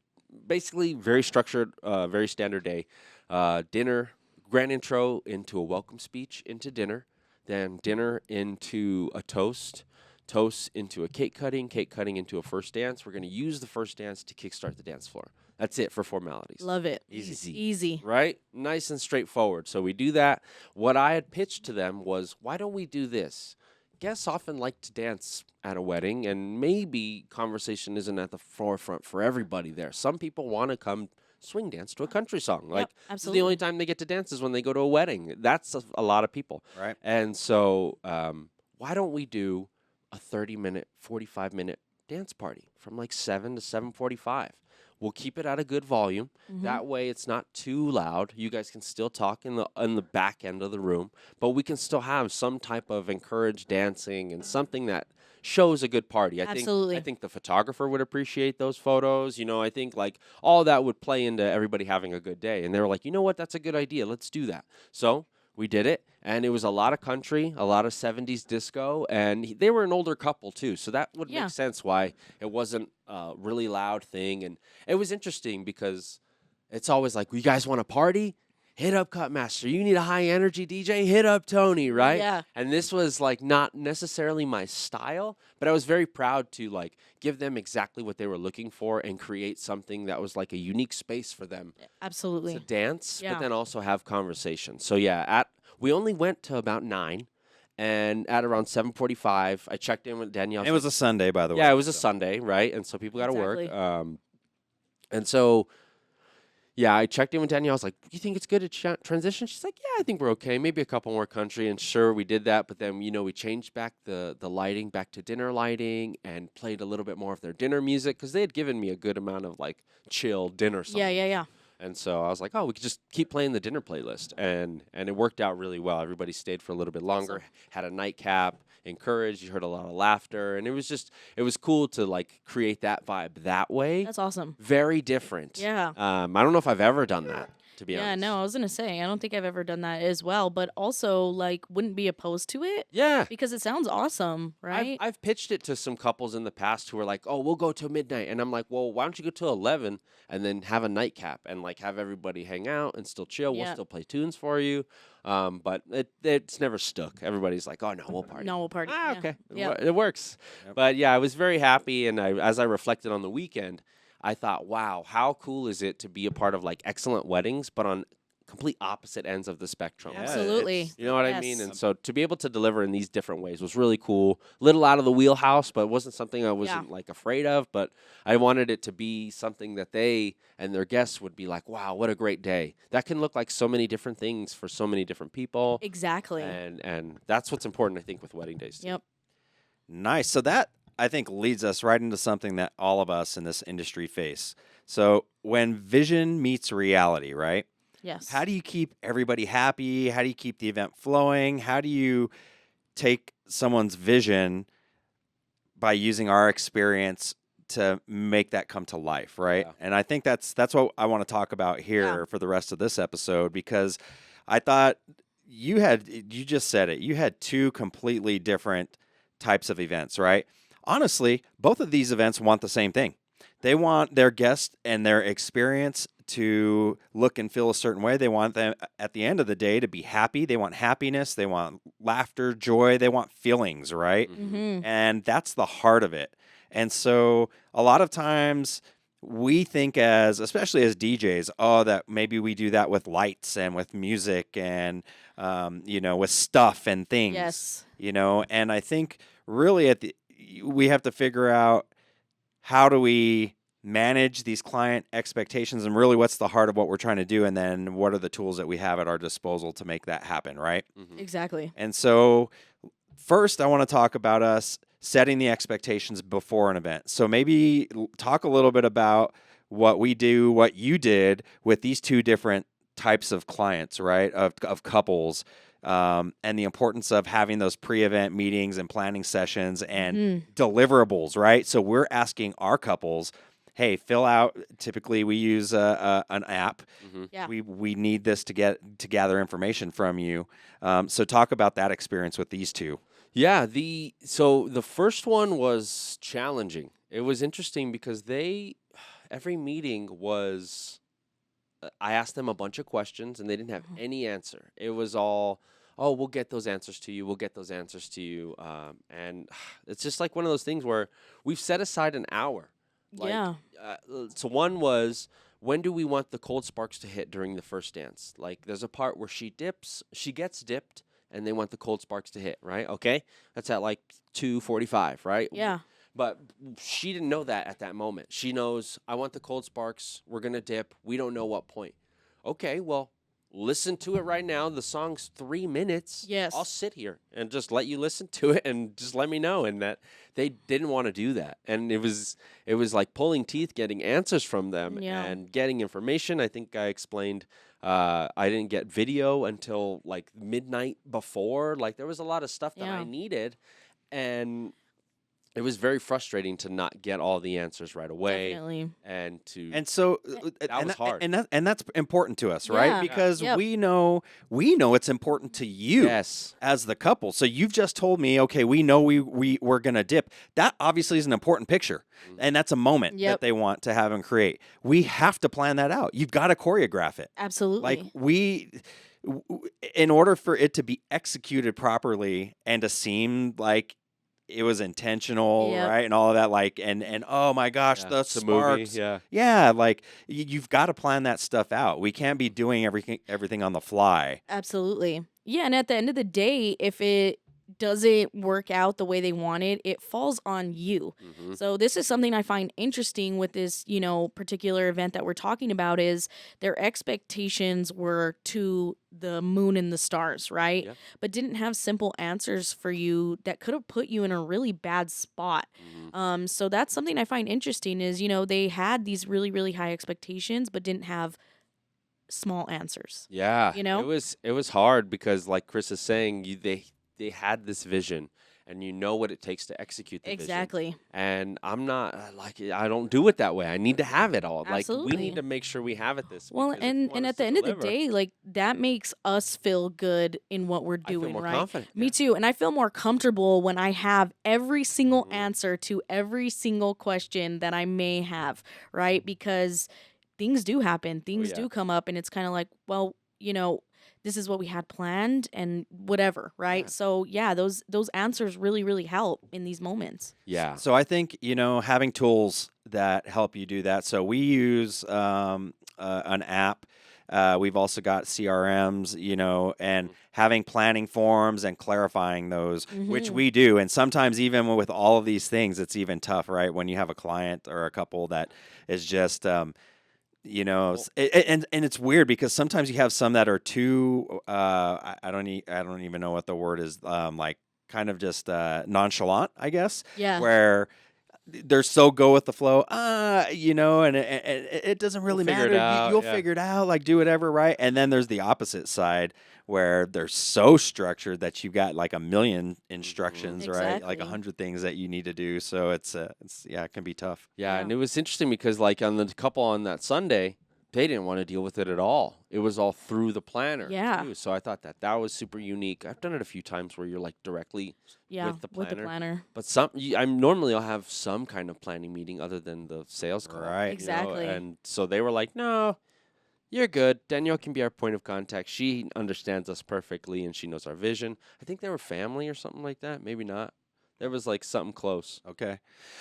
basically very structured, very standard day. Dinner, grand intro into a welcome speech into dinner, then dinner into a toast toast into a cake cutting into a first dance. We're going to use the first dance to kickstart the dance floor. That's it for formalities. Love it. Easy. Right? Nice and straightforward. So we do that. What I had pitched to them was, why don't we do this? Guests often like to dance at a wedding, and maybe conversation isn't at the forefront for everybody there. Some people want to come swing dance to a country song. Like, this is absolutely. the only time they get to dance is when they go to a wedding. That's a lot of people. Right. And so why don't we do a 30-minute, 45-minute dance party from like 7 to 7:45? We'll keep it at a good volume. That way it's not too loud. You guys can still talk in the back end of the room, but we can still have some type of encouraged dancing and something that shows a good party. Absolutely. I think the photographer would appreciate those photos. I think like all that would play into everybody having a good day. And they were like, you know what? That's a good idea. Let's do that. So we did it, and it was a lot of country, a lot of 70s disco, and they were an older couple too, so that would make sense why it wasn't a really loud thing. And it was interesting because it's always like, you guys want to party? Hit up Cutmaster. You need a high energy DJ? Hit up Tony, right? Yeah. And this was like not necessarily my style, but I was very proud to like give them exactly what they were looking for and create something that was like a unique space for them Absolutely. to dance, Yeah. but then also have conversation. So we only went to about 9, and at around 7:45, I checked in with Danielle. It was a Sunday, by the way. Yeah, it was a Sunday, right? And so people got to work. Exactly. And so, yeah, I checked in with Danielle. I was like, you think it's good to transition? She's like, yeah, I think we're okay. Maybe a couple more country. And sure, we did that. But then, we changed back the lighting back to dinner lighting and played a little bit more of their dinner music because they had given me a good amount of like chill dinner songs. Yeah. And so I was like, we could just keep playing the dinner playlist. And it worked out really well. Everybody stayed for a little bit longer, had a nightcap, encouraged. You heard a lot of laughter. And it was cool to like create that vibe that way. That's awesome. Very different. Yeah. I don't know if I've ever done that, to be honest. Yeah, no, I was gonna say I don't think I've ever done that as well, but also like wouldn't be opposed to it Yeah. because it sounds awesome, right? I've pitched it to some couples in the past who were like, we'll go till midnight. And I'm like, well, why don't you go till 11 and then have a nightcap and like have everybody hang out and still chill. We'll still play tunes for you. But it's never stuck. Everybody's like, oh, no, we'll party. No, we'll party. Yeah. Okay. Yeah. It works. Yep. But yeah, I was very happy. And as I reflected on the weekend, I thought, wow, how cool is it to be a part of like excellent weddings, but on complete opposite ends of the spectrum. Yeah, Absolutely. You know what I Yes. mean? And so to be able to deliver in these different ways was really cool. Little out of the wheelhouse, but it wasn't something I wasn't like afraid of. But I wanted it to be something that they and their guests would be like, wow, what a great day. That can look like so many different things for so many different people. Exactly. And that's what's important, I think, with wedding days. Too. Yep. Nice. So that, I think, leads us right into something that all of us in this industry face. So when vision meets reality, right? Yes. How do you keep everybody happy? How do you keep the event flowing? How do you take someone's vision by using our experience to make that come to life, right? Yeah. And I think that's what I want to talk about here for the rest of this episode, because I thought you just said it. You had two completely different types of events, right? Honestly, both of these events want the same thing. They want their guests and their experience to look and feel a certain way. They want them at the end of the day to be happy. They want happiness. They want laughter, joy. They want feelings, right? Mm-hmm. And that's the heart of it. And so a lot of times we think especially as DJs, that maybe we do that with lights and with music and, with stuff and things, Yes. and I think really we have to figure out how do we manage these client expectations and really what's the heart of what we're trying to do, and then what are the tools that we have at our disposal to make that happen, right? Mm-hmm. Exactly. And so first I want to talk about us setting the expectations before an event. So maybe talk a little bit about what we do, what you did with these two different types of clients, right? Of couples, and the importance of having those pre-event meetings and planning sessions and deliverables, right? So we're asking our couples, hey, fill out. Typically, we use an app. Mm-hmm. Yeah. We need this to gather information from you. So talk about that experience with these two. Yeah, so the first one was challenging. It was interesting because every meeting was, I asked them a bunch of questions and they didn't have any answer. It was all, oh, we'll get those answers to you. We'll get those answers to you. And it's just like one of those things where we've set aside an hour. Like, Yeah. so one was, when do we want the cold sparks to hit during the first dance? Like, there's a part where she gets dipped, and they want the cold sparks to hit, right? Okay, that's at like 2:45, right? Yeah. But she didn't know that at that moment. She knows, I want the cold sparks. We're gonna dip. We don't know what point. Okay, well, listen to it right now. The song's 3 minutes. Yes. I'll sit here and just let you listen to it and just let me know. And that they didn't want to do that. And it was like pulling teeth, getting answers from them Yeah. and getting information. I think I explained I didn't get video until like midnight before. Like, there was a lot of stuff that I Yeah. needed. And it was very frustrating to not get all the answers right away. Definitely. And to And so That was hard. and that's important to us, right? Yeah. Because Yep. we know it's important to you yes. as the couple. So you've just told me, okay, we know we're gonna dip. That obviously is an important picture, and that's a moment that Yep. they want to have and create. We have to plan that out. You've got to choreograph it. Absolutely. Like in order for it to be executed properly and to seem like it was intentional, Yep. right, and all of that, like, and oh my gosh, Yeah, the it's a movie, sparks, yeah. like you've got to plan that stuff out. We can't be doing everything on the fly. Absolutely. Yeah, and at the end of the day, if it doesn't work out the way they wanted, it falls on you. Mhm. So this is something I find interesting with this, particular event that we're talking about, is their expectations were to the moon and the stars, right? Yeah. But didn't have simple answers for you that could have put you in a really bad spot. Mhm. So that's something I find interesting is, they had these really, really high expectations, but didn't have small answers. Yeah, You know? it was hard because, like Chris is saying, they had this vision, and what it takes to execute the vision. Exactly. And I'm not I don't do it that way. I need to have it all. Like, we Absolutely. need to make sure we have it this. Well, because if you and want us at the to end of the deliver, day, like, that makes us feel good in what we're I feel doing, more right? confident. Me too. And I feel more comfortable when I have every single Mhm. answer to every single question that I may have, right? Because things do happen, things yeah. do come up, and it's kind of like, well, this is what we had planned and whatever, right? Yeah. So yeah, those answers really, really help in these moments. Yeah. So I think having tools that help you do that. So we use an app. We've also got CRMs, and having planning forms and clarifying those, which Mhm. we do. And sometimes even with all of these things, it's even tough, right? When you have a client or a couple that is just, and it's weird because sometimes you have some that are too, I don't even know what the word is, like kind of just nonchalant, I guess, Yeah. where they're so go with the flow, and it doesn't really figure it matter. out, You'll yeah. figure it out, like do whatever, right? And then there's the opposite side where they're so structured that you've got like a million instructions, right? Like Exactly. 100 things that you need to do. So it can be tough. Yeah, Yeah. and it was interesting because, like, on the couple on that Sunday, they didn't want to deal with it at all. It was all through the planner. Yeah. Too. So I thought that was super unique. I've done it a few times where you're like directly, Yeah. with the planner. planner. but I'll have some kind of planning meeting other than the sales call. Right. Exactly. And so they were like, no, you're good. Danielle can be our point of contact. She understands us perfectly and she knows our vision. I think they were family or something like that. Maybe not. There was like something close. Okay.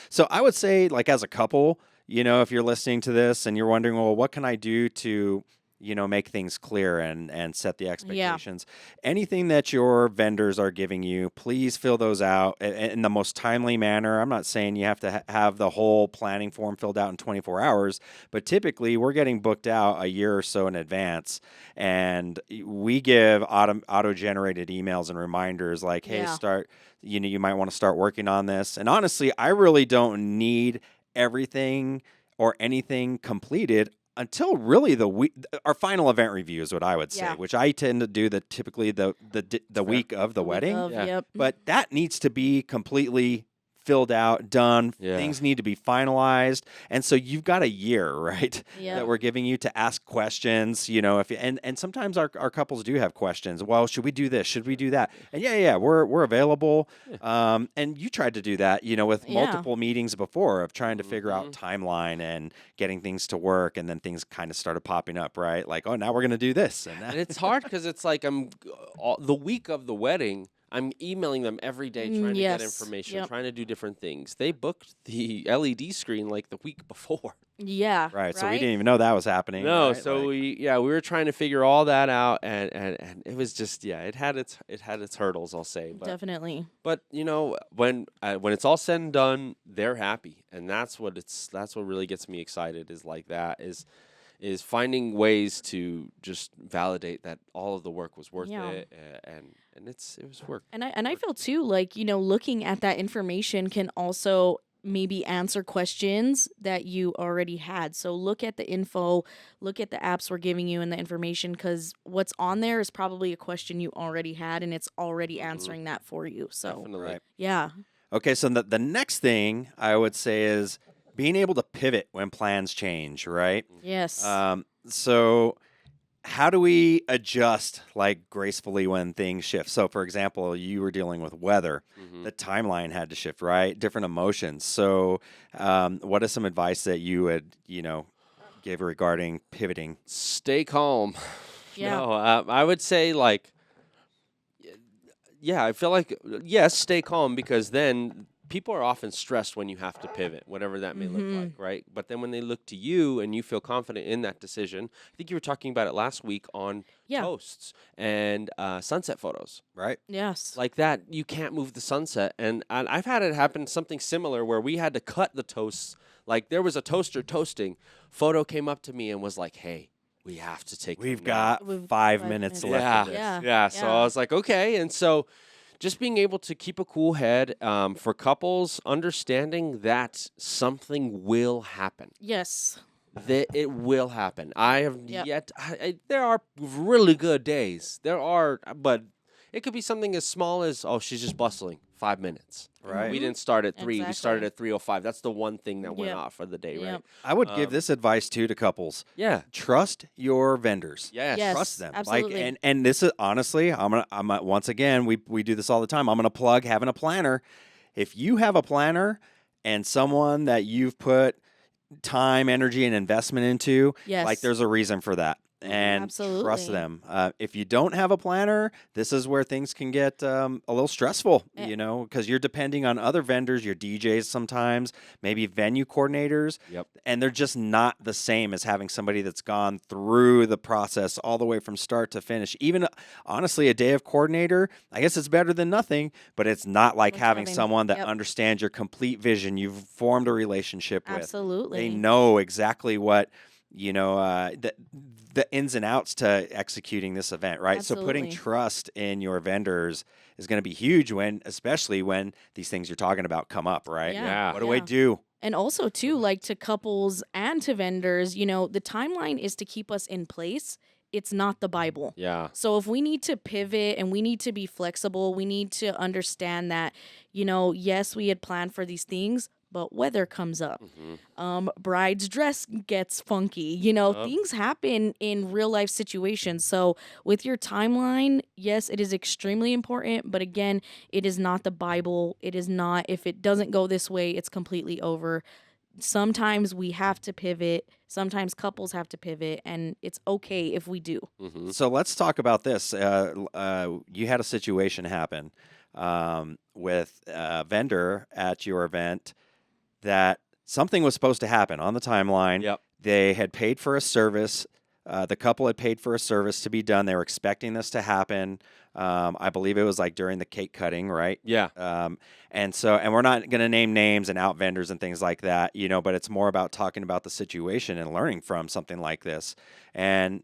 So I would say, like, as a couple, if you're listening to this and you're wondering, well, what can I do to, make things clear and set the expectations? Anything that your vendors are giving you, please fill those out in the most timely manner. I'm not saying you have to have the whole planning form filled out in 24 hours, but typically we're getting booked out a year or so in advance. And we give auto-generated emails and reminders like, hey, Yeah. you might want to start working on this. And honestly, I really don't need everything or anything completed until really our final event review is what I would say, Yeah. which I tend to do typically the week of the Week wedding. of, Yeah. Yep. But that needs to be completely filled out, done. Yeah. Things need to be finalized. And so you've got a year, right? Yeah. That we're giving you to ask questions, if and sometimes our couples do have questions. Well, should we do this? Should we do that? And we're available. And you tried to do that, with Yeah. multiple meetings before of trying to figure out timeline and getting things to work, and then things kind of started popping up, right? Like, oh, now we're gonna do this and that. And it's hard because it's like the week of the wedding, I'm emailing them every day trying to get Yes. information, Yep. trying to do different things. They booked the LED screen like the week before. Yeah. Right. So we didn't even know that was happening. No, right? so Like, we were trying to figure all that out, and it was just it had its hurdles, I'll say. Definitely. But when it's all said and done, they're happy, and that's what really gets me excited is like that is finding ways to just validate that all of the work was worth Yeah. it, and it was work. And I feel too like, looking at that information can also maybe answer questions that you already had. So look at the info, look at the apps we're giving you and the information, because what's on there is probably a question you already had and it's already answering that for you. So Definitely. Right. yeah. Okay, so the next thing I would say is being able to pivot when plans change, right? Yes. So how do we adjust like gracefully when things shift? So for example, you were dealing with weather. The timeline had to shift, right? Different emotions. So what is some advice that you would, give regarding pivoting? Stay calm. Yeah. No, I would say like, I feel like yes, stay calm, because then people are often stressed when you have to pivot, whatever that may look like, right? But then when they look to you and you feel confident in that decision, I think you were talking about it last week on Yeah. toasts and sunset photos. Right? Yes. Like that, you can't move the sunset. And I've had it happen something similar where we had to cut the toasts. Like there was a toaster toasting. Photo came up to me and was like, hey, we have to take We've them now." got We've 5 5 minutes minutes. left of Yeah. this. Yeah. So I was like, okay. And so just being able to keep a cool head for couples, understanding that something will happen. Yes. That it will happen. I have Yep. there are really good days. There are, but it could be something as small as, oh, she's just bustling. 5 minutes. Right. We didn't start at 3. We started Exactly. at 3:05. That's the one thing that went Yep. off for the day, right? Yep. I would give this advice too to couples. Yeah. Trust your vendors. Yes. Yes. Trust them. absolutely. Like and this is honestly, I'm once again, we do this all the time. I'm gonna plug having a planner. If you have a planner and someone that you've put time, energy, and investment into, Yes. like there's a reason for that. And trust Absolutely. them. If you don't have a planner, this is where things can get a little stressful, because you're depending on other vendors, your DJs sometimes, maybe venue coordinators, Yep. and they're just not the same as having somebody that's gone through the process all the way from start to finish. Even honestly, a day of coordinator, I guess it's better than nothing, but it's not like Like having having- someone that yep. understands your complete vision. You've formed a relationship with. Absolutely. They know exactly what the ins and outs to executing this event, right? So putting Absolutely. trust in your vendors is going to be huge especially when these things you're talking about come up, right? Yeah. What do I do? And also too, like to couples and to vendors, the timeline is to keep us in place. It's not the Bible. Yeah. So if we need to pivot and we need to be flexible, we need to understand that, yes, we had planned for these things, but weather comes up. Bride's dress gets funky. Things happen in real life situations. So with your timeline, yes, it is extremely important. But again, it is not the Bible. It is not, if it doesn't go this way, it's completely over. Sometimes we have to pivot. Sometimes couples have to pivot, and it's okay if we do. So let's talk about this. You had a situation happen with a vendor at your event that something was supposed to happen on the timeline. Yep. They had paid for a service. The couple had paid for a service to be done. They were expecting this to happen. I believe it was like during the cake cutting, right? Yeah. And we're not going to name names and out vendors and things like that, but it's more about talking about the situation and learning from something like this. And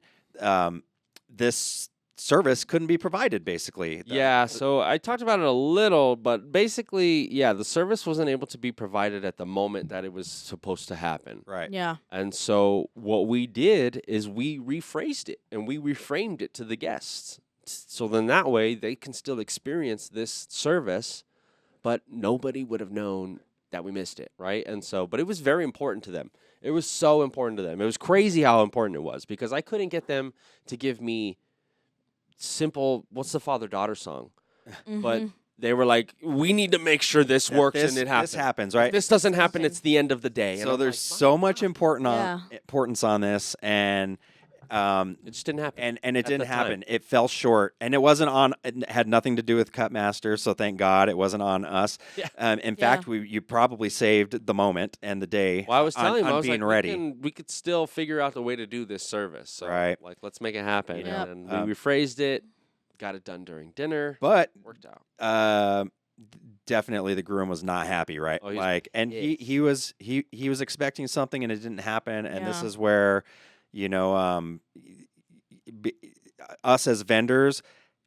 this service couldn't be provided, basically. Yeah, so I talked about it a little, but basically, the service wasn't able to be provided at the moment that it was supposed to happen. Right. Yeah. And so what we did is we rephrased it and we reframed it to the guests. So then that way they can still experience this service, but nobody would have known that we missed it, right? And so, but it was very important to them. It was so important to them. It was crazy how important it was because I couldn't get them to give me simple, what's the father-daughter song? But they were like, we need to make sure this works and it happens. This happens, right? If this doesn't happen, it's the end of the day. So there's so much importance on this, and it just didn't happen. And it didn't happen. Time. It fell short, and it wasn't on. It had nothing to do with Cutmaster, so thank God it wasn't on us. Yeah. In fact, you probably saved the moment and the day. Well, I was telling him, I was being like, ready. we could still figure out the way to do this service. So, right. like, let's make it happen. You know, and we rephrased it, got it done during dinner, but worked out. Definitely the groom was not happy, right? Oh, he was expecting something and it didn't happen, and this is where, us as vendors,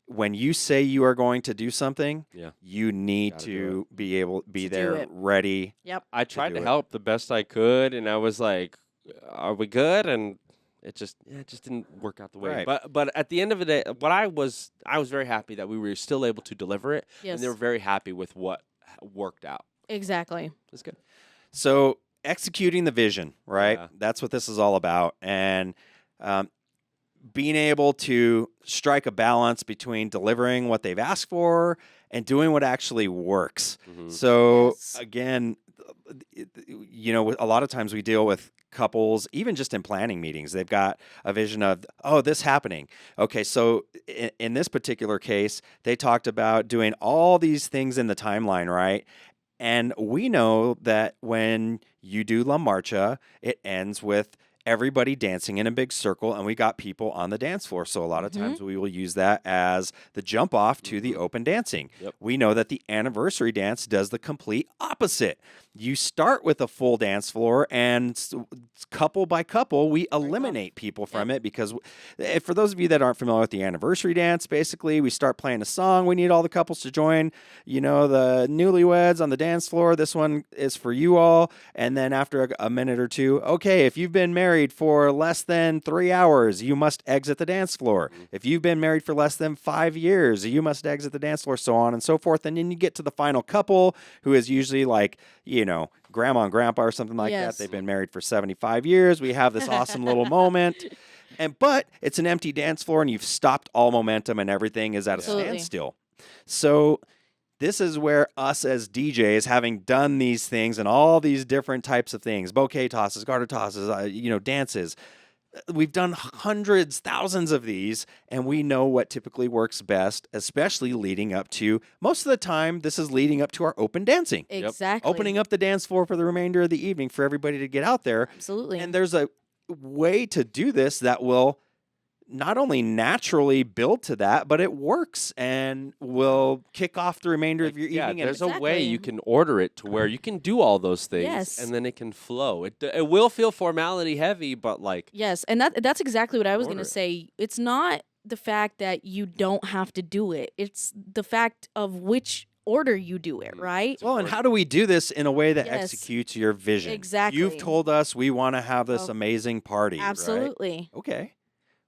when you say you are going to do something, you need to be there ready. Yep. I tried to help the best I could, and I was like, "Are we good?" And it just didn't work out the way. Right. But at the end of the day, I was very happy that we were still able to deliver it, and they were very happy with what worked out. Exactly. That's good. So executing the vision, right? Yeah. That's what this is all about, and being able to strike a balance between delivering what they've asked for and doing what actually works. Mm-hmm. So again, a lot of times we deal with couples, even just in planning meetings, they've got a vision of, this happening. Okay, so in this particular case, they talked about doing all these things in the timeline, right? And we know that when you do La Marcha, it ends with everybody dancing in a big circle, and we got people on the dance floor. So a lot of times we will use that as the jump off to the open dancing. Yep. We know that the anniversary dance does the complete opposite. You start with a full dance floor, and couple by couple, we eliminate people from it because for those of you that aren't familiar with the anniversary dance, basically we start playing a song. We need all the couples to join, the newlyweds on the dance floor. This one is for you all. And then after a minute or two, okay, if you've been married for less than 3 hours, you must exit the dance floor. If you've been married for less than 5 years, you must exit the dance floor, so on and so forth. And then you get to the final couple, who is usually like, grandma and grandpa or something like that. They've been married for 75 years. We have this awesome little moment. But it's an empty dance floor, and you've stopped all momentum, and everything is at a standstill. So this is where us as DJs, having done these things and all these different types of things, bouquet tosses, garter tosses, dances, we've done hundreds, thousands of these, and we know what typically works best, especially leading up to, most of the time, this is leading up to our open dancing. Exactly. Opening up the dance floor for the remainder of the evening for everybody to get out there. Absolutely. And there's a way to do this that will not only naturally build to that, but it works and will kick off the remainder of your evening. There's a way you can order it to where you can do all those things, and then it can flow. It will feel formality heavy, but yes, and that's exactly what I was going to say. It's not the fact that you don't have to do it; it's the fact of which order you do it, right? Well, and how do we do this in a way that executes your vision? Exactly. You've told us we want to have this amazing party. Absolutely. Right? Okay.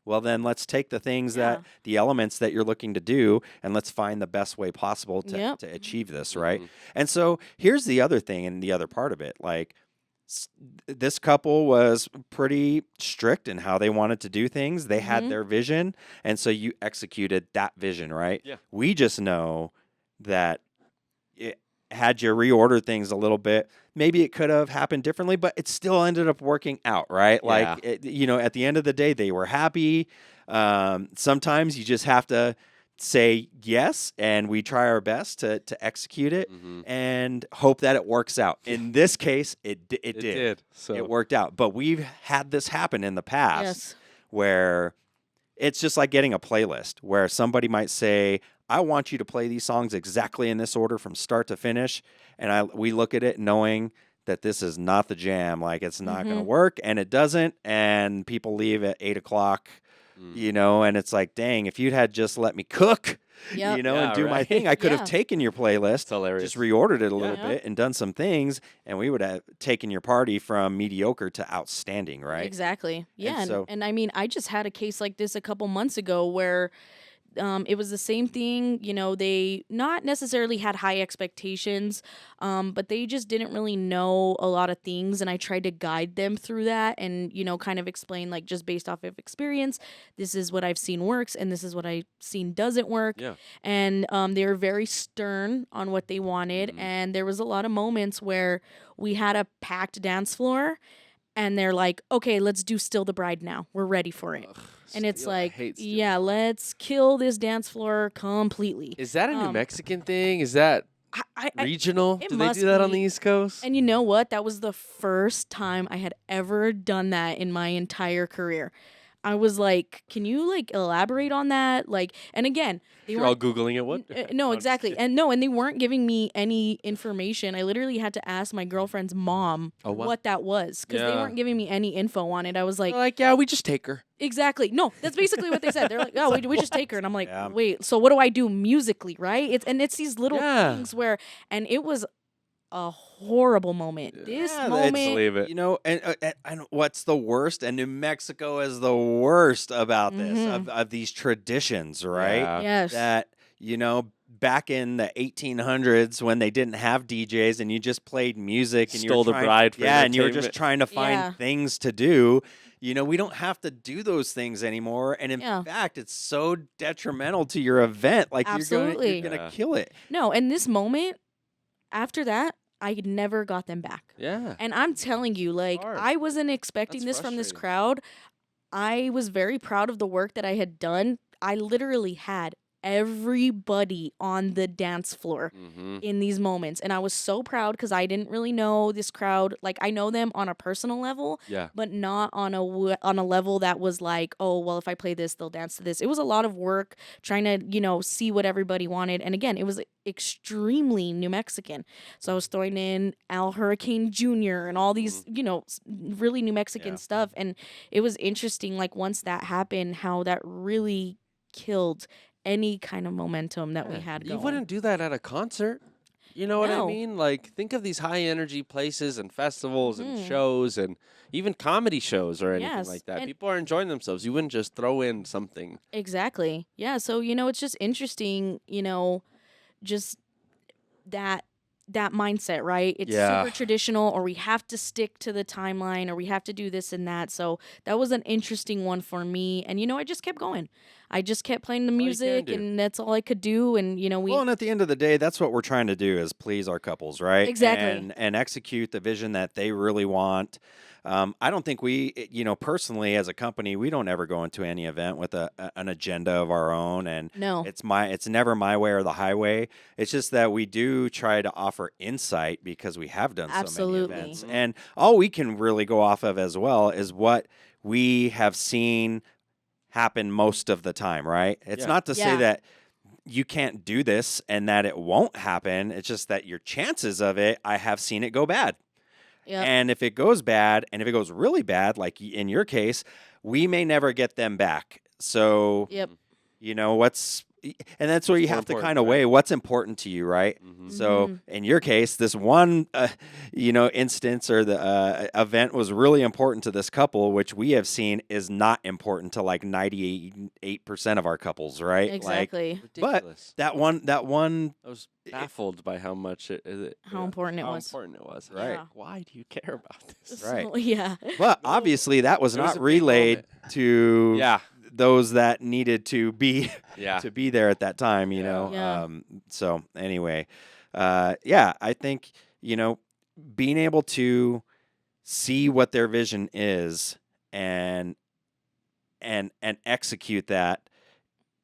Well, then let's take the things the elements that you're looking to do, and let's find the best way possible to achieve this, right? And so here's the other thing and the other part of it. Like, this couple was pretty strict in how they wanted to do things. They had their vision, and so you executed that vision, right? Yeah. We just know that had you reordered things a little bit, maybe it could have happened differently, but it still ended up working out, right? Yeah. Like, at the end of the day, they were happy. Sometimes you just have to say yes, and we try our best to execute it and hope that it works out. In this case, it did. So it worked out. But we've had this happen in the past where it's just like getting a playlist where somebody might say, I want you to play these songs exactly in this order from start to finish. And we look at it knowing that this is not the jam. Like, it's not going to work, and it doesn't. And people leave at 8 o'clock, and it's like, dang, if you'd had just let me cook, and do my thing, I could have taken your playlist, just reordered it a little bit and done some things, and we would have taken your party from mediocre to outstanding, right? Exactly. Yeah. And and I mean, I just had a case like this a couple months ago where it was the same thing. They not necessarily had high expectations, but they just didn't really know a lot of things. And I tried to guide them through that and, kind of explain, like, just based off of experience, this is what I've seen works and this is what I've seen doesn't work. Yeah. And they were very stern on what they wanted. And there was a lot of moments where we had a packed dance floor and they're like, okay, let's do Still the Bride now. We're ready for it. And it's Still, I like, hate Still. yeah, let's kill this dance floor completely. Is that a New Mexican thing? Is that I regional? it Do they must do that on be. the East Coast? And you know what? That was the first time I had ever done that in my entire career. I was like, can you like elaborate on that? Like, and again, they You're all weren't. Googling it. What? No, exactly. And they weren't giving me any information. I literally had to ask my girlfriend's mom Oh, wow. what that was because they Yeah. weren't giving me any info on it. I was like, Like, yeah, we just take her. exactly. No, that's basically what they said. They're like, oh, we just take her. And I'm like, Yeah. wait, so what do I do musically, right? It's these little Yeah. things where, and it was a horrible moment. This Yeah, Let's moment, leave it. And what's the worst? And New Mexico is the worst about this of these traditions, right? Yeah. yes. That back in the 1800s when they didn't have DJs and you just played music and Stole the trying, bride for and you were just entertainment. trying to find Yeah. things to do. We don't have to do those things anymore. And in Yeah. fact, it's so detrimental to your event. Like Absolutely. you're gonna Yeah. kill it. No, and this moment, after that, I never got them back. Yeah. And I'm telling you, like, Hard. I wasn't expecting That's this from this frustrating. crowd. I was very proud of the work that I had done. I literally had everybody on the dance floor Mm-hmm. in these moments. And I was so proud because I didn't really know this crowd. Like, I know them on a personal level, Yeah. but not on a level that was like, oh, well, if I play this, they'll dance to this. It was a lot of work trying to, see what everybody wanted. And again, it was extremely New Mexican. So I was throwing in Al Hurricane Jr. and all these, really New Mexican Yeah. stuff. And it was interesting, like, once that happened, how that really killed any kind of momentum that we had You going. wouldn't do that at a concert. You know what I No. mean? Like, think of these high energy places and festivals and Mhm. shows and even comedy shows or anything Yes, like that. and- People are enjoying themselves. You wouldn't just throw in something. Exactly. Yeah. So, it's just interesting, just that mindset, right? It's Yeah. super traditional, or we have to stick to the timeline, or we have to do this and that. So that was an interesting one for me. And, I just kept going. I just kept playing the all you can music, do. and that's all I could do. And, we. Well, and at the end of the day, that's what we're trying to do is please our couples, right? Exactly. And execute the vision that they really want. I don't think we, personally as a company, we don't ever go into any event with an agenda of our own, and No. it's never my way or the highway. It's just that we do try to offer insight because we have done so Absolutely. many events, and all we can really go off of as well is what we have seen happen most of the time, right? It's Yeah. not to say Yeah. that you can't do this and that it won't happen. It's just that your chances of it, I have seen it go bad. Yep. And if it goes bad, and if it goes really bad, like in your case, we may never get them back. So, Yep. and that's where you more have to important, kind of right? weigh what's important to you, right? Mm-hmm. So in your case, this one, instance or the event was really important to this couple, which we have seen is not important to like 98% of our couples, right? Like, Exactly. Ridiculous. that one, I was baffled by how much How important it how was. important it was. Yeah. Like, why do you care about this? Right. So, yeah. but obviously that was It was not a big relayed moment. to Yeah. those that needed to be Yeah. to be there at that time, Yeah. So anyway, I think, being able to see what their vision is and execute that,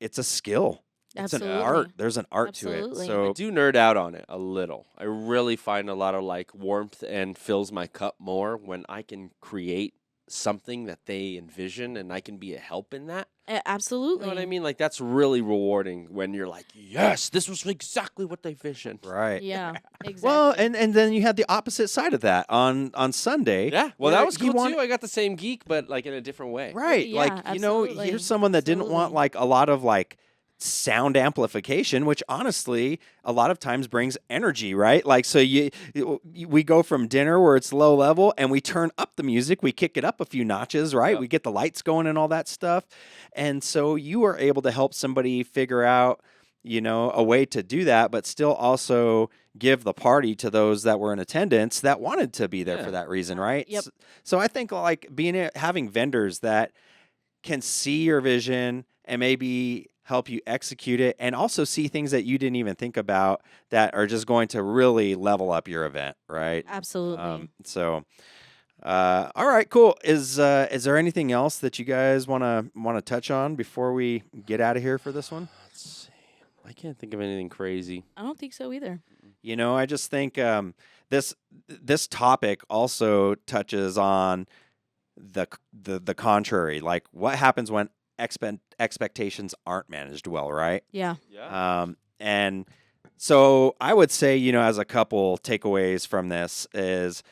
it's a skill. It's Absolutely. an art. There's an art to Absolutely. it. I So do nerd out on it a little. I really find a lot of like warmth and fills my cup more when I can create something that they envision and I can be a help in that. You Absolutely. know what I mean? Like that's really rewarding when you're like, yes, this was exactly what they visioned. right. Yeah. Exactly. Well, and then you had the opposite side of that on Sunday. Yeah. Well, where that was he cool wanted- too. I got the same geek, but like in a different way. Right. Yeah, like, absolutely. here's someone that didn't want Absolutely. like a lot of like sound amplification, which honestly a lot of times brings energy, right? Like, so we go from dinner where it's low level and we turn up the music, we kick it up a few notches, right? Yep. We get the lights going and all that stuff. And so you are able to help somebody figure out, a way to do that, but still also give the party to those that were in attendance that wanted to be there for that reason, right? Yep. So I think like having vendors that can see your vision and maybe help you execute it, and also see things that you didn't even think about that are just going to really level up your event, right? Absolutely. All right, cool. Is there anything else that you guys want to touch on before we get out of here for this one? Let's see. I can't think of anything crazy. I don't think so either. I just think this topic also touches on the contrary, like what happens when expectations aren't managed well, right? Yeah. Yeah. And so I would say, as a couple takeaways from this is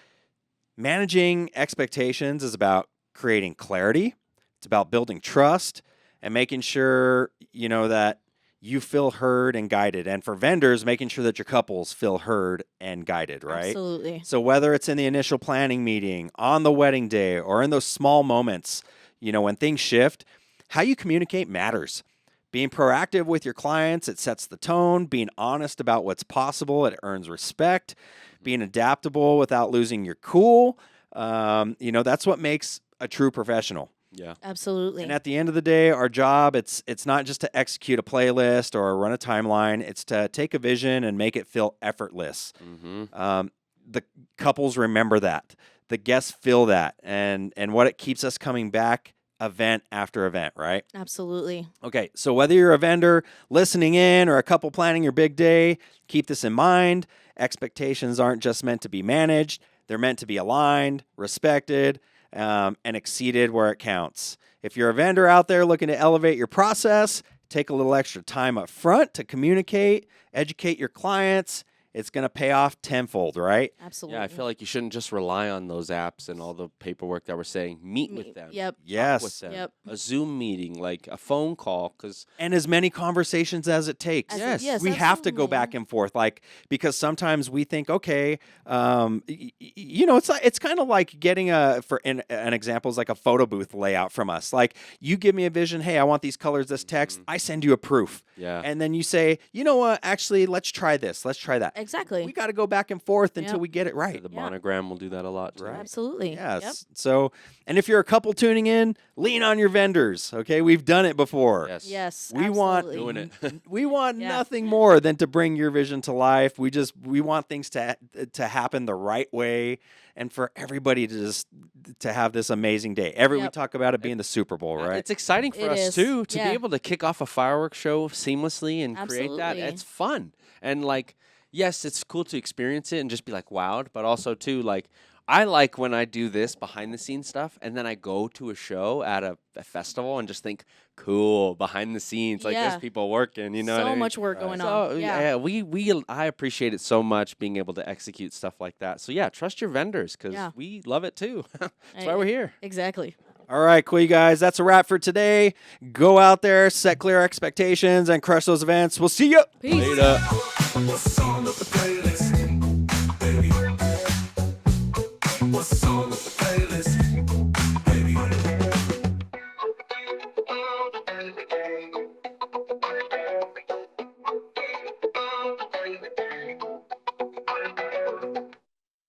managing expectations is about creating clarity. It's about building trust and making sure, that you feel heard and guided. And for vendors, making sure that your couples feel heard and guided, right? Absolutely. So whether it's in the initial planning meeting, on the wedding day, or in those small moments, when things shift, how you communicate matters. Being proactive with your clients, it sets the tone. Being honest about what's possible, it earns respect. Being adaptable without losing your cool, that's what makes a true professional. Yeah. Absolutely. And at the end of the day, our job, it's not just to execute a playlist or run a timeline. It's to take a vision and make it feel effortless. Mm-hmm. The couples remember that. The guests feel that. And what it keeps us coming back event after event, right? Absolutely. Okay, so whether you're a vendor listening in or a couple planning your big day, keep this in mind. Expectations aren't just meant to be managed. They're meant to be aligned, respected, and exceeded where it counts. If you're a vendor out there looking to elevate your process, take a little extra time up front to communicate, educate your clients. It's going to pay off tenfold, right? Absolutely. Yeah, I feel like you shouldn't just rely on those apps and all the paperwork that we're saying. Meet with Me- them. Yep. Talk Yes. with them. Yep. A Zoom meeting, like a phone call, because And as many conversations as it takes. Yes. We have to go absolutely. back and forth, because sometimes we think, okay, it's kind of like getting an example is like a photo booth layout from us. Like you give me a vision, hey, I want these colors, this text. I send you a proof, yeah. and then you say, you know what, actually, let's try this, let's try that. Exactly. We got to go back and forth until Yep. we get it right. The Yeah. monogram will do that a lot too. Right. Absolutely. Yes. Yep. So, and if you're a couple tuning in, lean on your vendors. Okay, we've done it before. Yes. Yes. We want- absolutely. Doing it. We want Yeah. nothing more than to bring your vision to life. We want things to happen the right way, and for everybody to have this amazing day. We Yep. talk about it being the Super Bowl, right? It's exciting for It us is. too to Yeah. be able to kick off a fireworks show seamlessly and create that. Absolutely. It's fun. And yes, it's cool to experience it and just be wowed, but also too I like when I do this behind the scenes stuff and then I go to a show at a festival and just think, cool, behind the scenes, Yeah. there's people working, you know so what I mean? much work going So on. Yeah. I appreciate it so much being able to execute stuff like that. So yeah, trust your vendors because Yeah. we love it too. That's why we're here. Exactly. All right, cool, you guys. That's a wrap for today. Go out there, set clear expectations, and crush those events. We'll see you. Peace. Later. What's on the playlist?